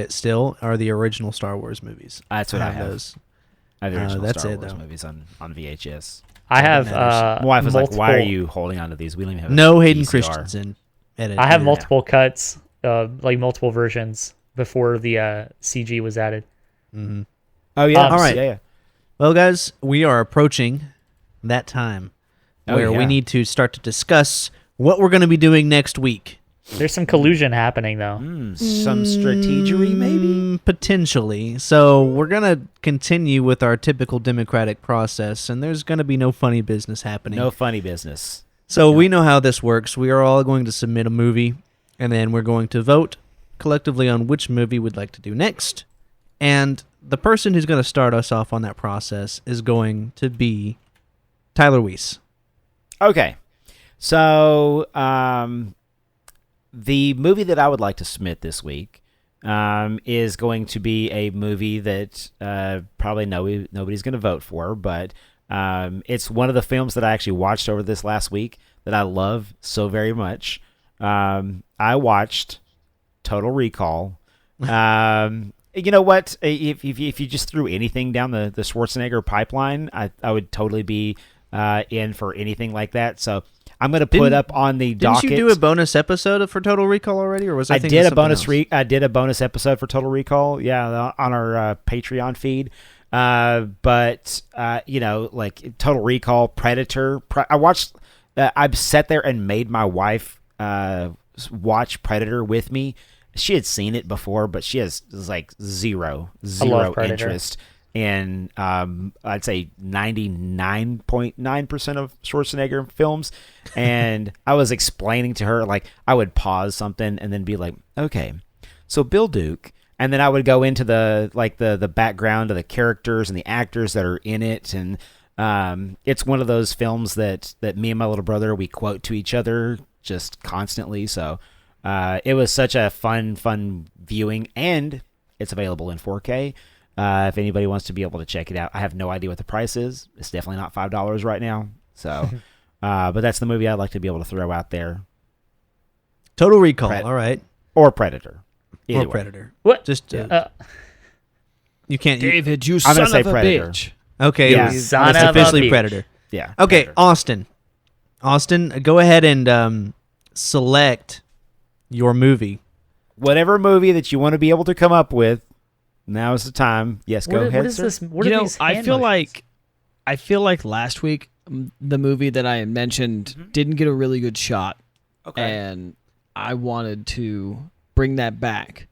still are the original Star Wars movies. That's what I have. Those. I have the original Star Wars though. movies on VHS. I have my wife was like, "Why are you holding on to these? We don't even have no Hayden VCR. Christensen edit." I have multiple cuts, like multiple versions before the CG was added. Mm-hmm. Oh yeah, all right. Yeah. Well, guys, we are approaching that time where we need to start to discuss what we're going to be doing next week. There's some collusion happening, though. Some strategery, maybe? Potentially. So we're going to continue with our typical democratic process, and there's going to be no funny business happening. No funny business. So we know how this works. We are all going to submit a movie, and then we're going to vote collectively on which movie we'd like to do next. And the person who's going to start us off on that process is going to be Tyler Weiss. Okay. So, the movie that I would like to submit this week is going to be a movie that probably nobody's going to vote for, but it's one of the films that I actually watched over this last week that I love so very much. I watched Total Recall. You know what? If you just threw anything down the Schwarzenegger pipeline, I would totally be in for anything like that. So I'm going to put up on the docket. Didn't you do a bonus episode for Total Recall already, or was I did a bonus? I did a bonus episode for Total Recall. Yeah, on our Patreon feed. But like Total Recall, Predator. I watched. I've sat there and made my wife watch Predator with me. She had seen it before, but she has like zero interest in I'd say 99.9% of Schwarzenegger films. And I was explaining to her, like, I would pause something and then be like, okay, so Bill Duke, and then I would go into the background of the characters and the actors that are in it, and It's one of those films that me and my little brother, we quote to each other just constantly. So it was such a fun viewing, and it's available in 4K. If anybody wants to be able to check it out. I have no idea what the price is. It's definitely not $5 right now. So, but that's the movie I'd like to be able to throw out there. Total Recall. All right. Or Predator. Or Predator. What? Just you can't. David, you I'm son gonna say of a Predator. bitch. Okay. Yeah. Son it's of a officially bitch. Predator. Yeah. Okay, Predator. Austin, go ahead and select your movie. Whatever movie that you want to be able to come up with, now is the time. Yes, go ahead, What is sir. this? What are these hand motions? I feel like last week the movie that I mentioned didn't get a really good shot, and I wanted to bring that back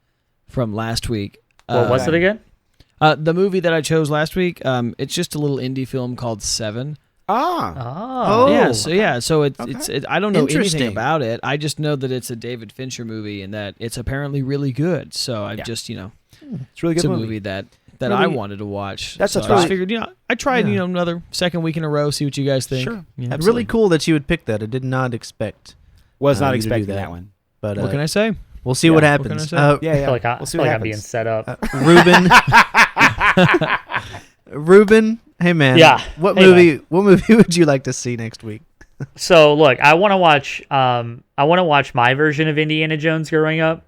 from last week. What was it again? The movie that I chose last week, it's just a little indie film called Seven. Oh. So it's I don't know anything Interesting. about it. I just know that it's a David Fincher movie and that it's apparently really good. So I just, it's a really it's good a movie. movie that Really- I wanted to watch. That's so what's I just really- figured, I tried, another second week in a row, see what you guys think. Sure. Yeah. It's really cool that you would pick that. I did not expect. Was not you to do expecting that. that one. But What can I say? we'll see what Yeah, what can happens. I say? Yeah, I feel like, We'll see what I'm being happens. set up. Ruben, hey man. Yeah. What Hey, movie? What movie would you like to see next week? So look, I want to watch my version of Indiana Jones growing up,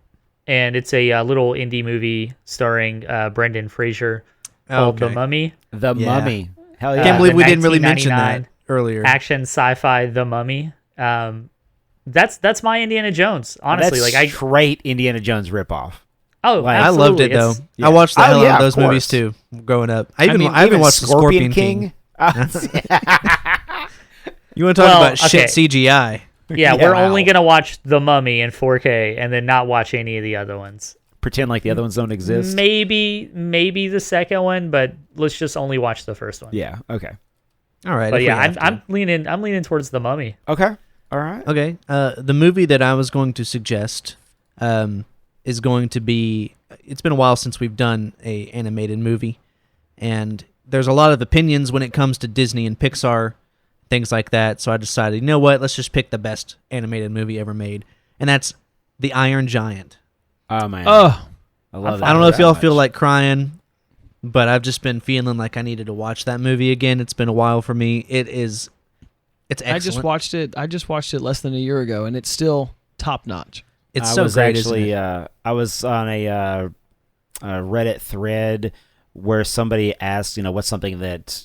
and it's a little indie movie starring Brendan Fraser called The Okay. Mummy. The Yeah. Mummy. Hell yeah. I can't believe the we didn't really mention that 1999 earlier. Action sci-fi The Mummy. That's my Indiana Jones. Honestly, That's straight Indiana Jones ripoff. I I loved it though. Yeah. I watched the Oh, hell yeah, out of of those movies course. too, growing up. I even watched the Scorpion King. You want to talk about shit CGI? Yeah, we're Wow. only gonna watch The Mummy in 4K and then not watch any of the other ones. Pretend like the other ones don't exist. Maybe the second one, but let's just only watch the first one. Yeah. Okay. All right. But if we yeah, have to. I'm leaning towards The Mummy. Okay. All right. Okay. The movie that I was going to suggest is going to be. It's been a while since we've done a animated movie, and there's a lot of opinions when it comes to Disney and Pixar, things like that. So I decided, you know what? Let's just pick the best animated movie ever made, and that's The Iron Giant. Oh man. Oh, I love that. I don't know if that y'all much. feel like crying, but I've just been feeling like I needed to watch that movie again. It's been a while for me. It's excellent. I just watched it less than a year ago, and it's still top notch. It's I so was great, actually, isn't it? I was on a Reddit thread where somebody asked, what's something that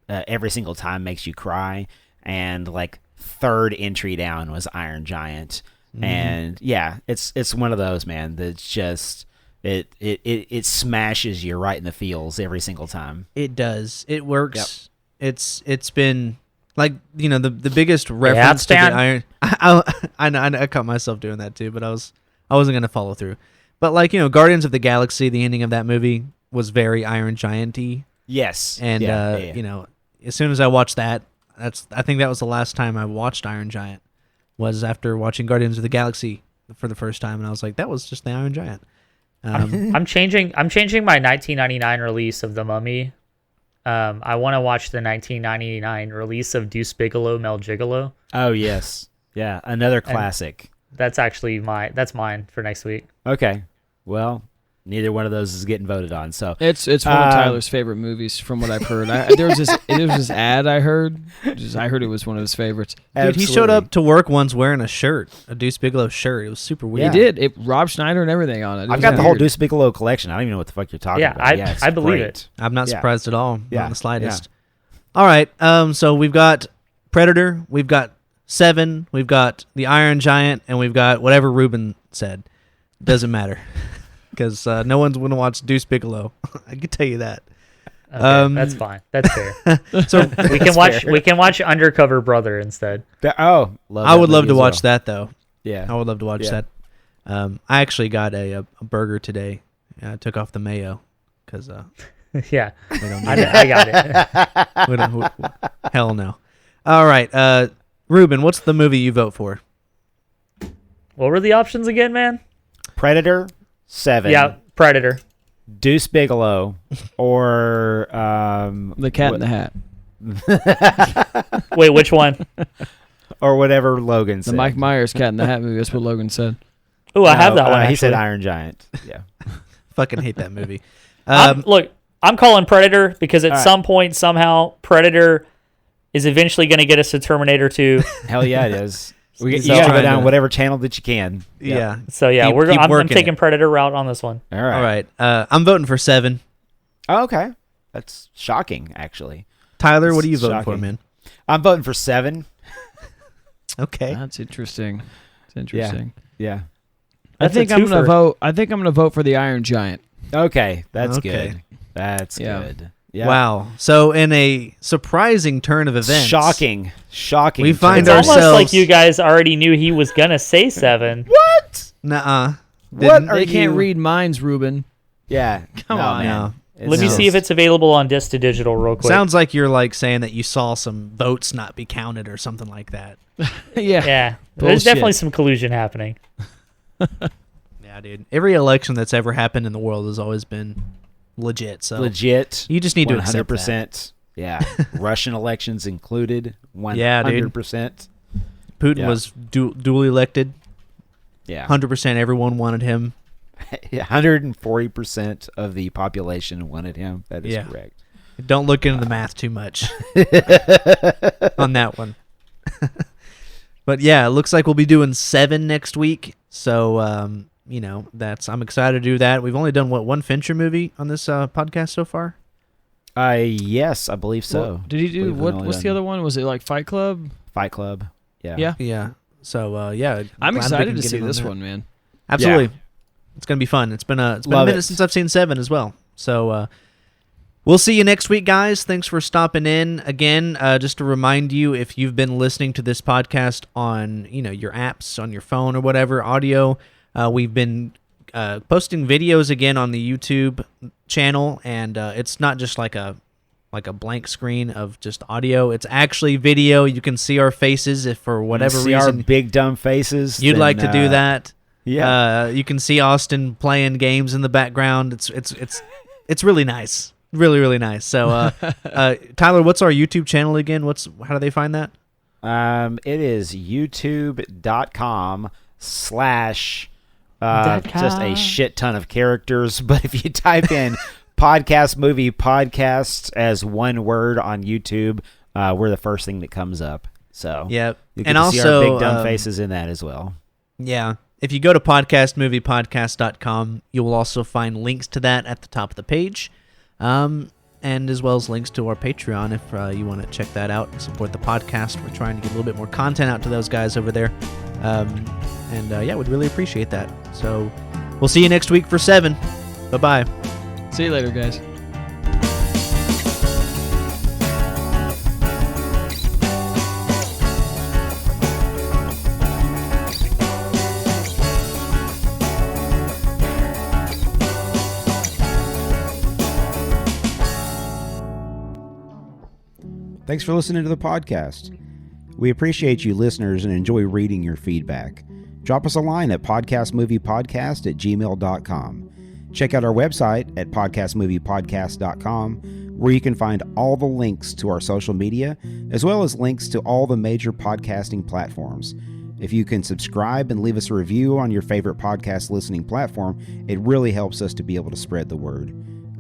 every single time makes you cry, and like third entry down was Iron Giant, and yeah, it's one of those, man. That's just it smashes you right in the feels every single time. It does. It works. Yep. It's been like the biggest reference to the Iron. I caught myself doing that too, but I wasn't gonna follow through. But like Guardians of the Galaxy, the ending of that movie was very Iron Giant-y. Yes, and as soon as I watched that, I think that was the last time I watched Iron Giant, was after watching Guardians of the Galaxy for the first time, and I was like, that was just the Iron Giant. I'm changing my 1999 release of The Mummy. I want to watch the 1999 release of Deuce Bigalow, Mel Gigolo. Oh yes, yeah, another classic. That's actually mine for next week. Okay, well, neither one of those is getting voted on. So It's one of Tyler's favorite movies, from what I've heard. There was this ad I heard. I heard it was one of his favorites. Dude, he showed up to work once wearing a shirt, a Deuce Bigalow shirt. It was super weird. He did. Rob Schneider and everything on it. I've got the whole Deuce Bigalow collection. I don't even know what the fuck you're talking about. Yeah, I believe great. it. I'm not surprised at all. Not in the slightest. Yeah. All right. So we've got Predator, we've got Seven, we've got the Iron Giant, and we've got whatever Ruben said. Doesn't matter, because no one's going to watch Deuce Bigalow. I can tell you that. Okay, that's fine. That's fair. So we can watch Undercover Brother instead. I would love to watch that though. Yeah, I would love to watch that. I actually got a burger today. I took off the mayo because Yeah, we don't need I got it. hell no. All right, Ruben, what's the movie you vote for? What were the options again, man? Predator, Seven. Yeah, Predator. Deuce Bigalow, or The Cat in the Hat. Wait, which one? Or whatever Logan said. The Mike Myers Cat in the Hat movie. That's what Logan said. Oh, I have that one. He said Iron Giant. Yeah. Fucking hate that movie. Look, I'm calling Predator because at some point, somehow, Predator is eventually going to get us to Terminator 2. Hell yeah, it is. You got to go down whatever channel that you can. Yeah. So yeah, I'm taking Predator route on this one. All right. I'm voting for 7. Oh, okay. That's shocking, actually. Tyler, what are you voting for, man? I'm voting for 7. Okay. That's interesting. It's interesting. Yeah. I think I'm gonna vote for the Iron Giant. Okay, that's good. That's good. Yeah. Wow. So in a surprising turn of events, shocking. We find it's ourselves almost like you guys already knew he was gonna say 7. What? Nuh-uh. They can't read minds, Rubyen. Yeah. Come on. No. Let me see if it's available on disc to digital real quick. Sounds like you're like saying that you saw some votes not be counted or something like that. Yeah. There's definitely some collusion happening. Yeah, dude. Every election that's ever happened in the world has always been legit. So legit. You just need to accept 100%. That. Yeah. Russian elections included. 100%. Yeah, dude. Putin was duly elected. Yeah. 100% everyone wanted him. 140% of the population wanted him. That is correct. Don't look into the math too much on that one. But yeah, it looks like we'll be doing 7 next week. So, I'm excited to do that. We've only done, one Fincher movie on this podcast so far? Yes, I believe so. Well, did he do, what's the other one? Was it like Fight Club? Fight Club, yeah. Yeah. Yeah. So, I'm excited to see this one, man. Absolutely. Yeah. It's going to be fun. It's been a minute since I've seen 7 as well. So, we'll see you next week, guys. Thanks for stopping in. Again, just to remind you, if you've been listening to this podcast on, your apps, on your phone or whatever, audio, we've been posting videos again on the YouTube channel, and it's not just like a blank screen of just audio. It's actually video. You can see our faces if for whatever reason our big dumb faces. You'd like to do that. Yeah. You can see Austin playing games in the background. It's really nice. Really, really nice. So, Tyler, what's our YouTube channel again? How do they find that? It is youtube.com/ just a shit ton of characters. But if you type in podcast movie podcast as one word on YouTube, we're the first thing that comes up. So yeah, you can see our big dumb faces in that as well. Yeah. If you go to podcastmoviepodcast.com, you will also find links to that at the top of the page. And as well as links to our Patreon if you want to check that out and support the podcast. We're trying to get a little bit more content out to those guys over there. We'd really appreciate that. So we'll see you next week for 7. Bye-bye. See you later, guys. Thanks for listening to the podcast. We appreciate you listeners and enjoy reading your feedback. Drop us a line at podcastmoviepodcast@gmail.com. Check out our website at podcastmoviepodcast.com, where you can find all the links to our social media, as well as links to all the major podcasting platforms. If you can subscribe and leave us a review on your favorite podcast listening platform, it really helps us to be able to spread the word.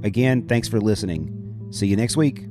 Again, thanks for listening. See you next week.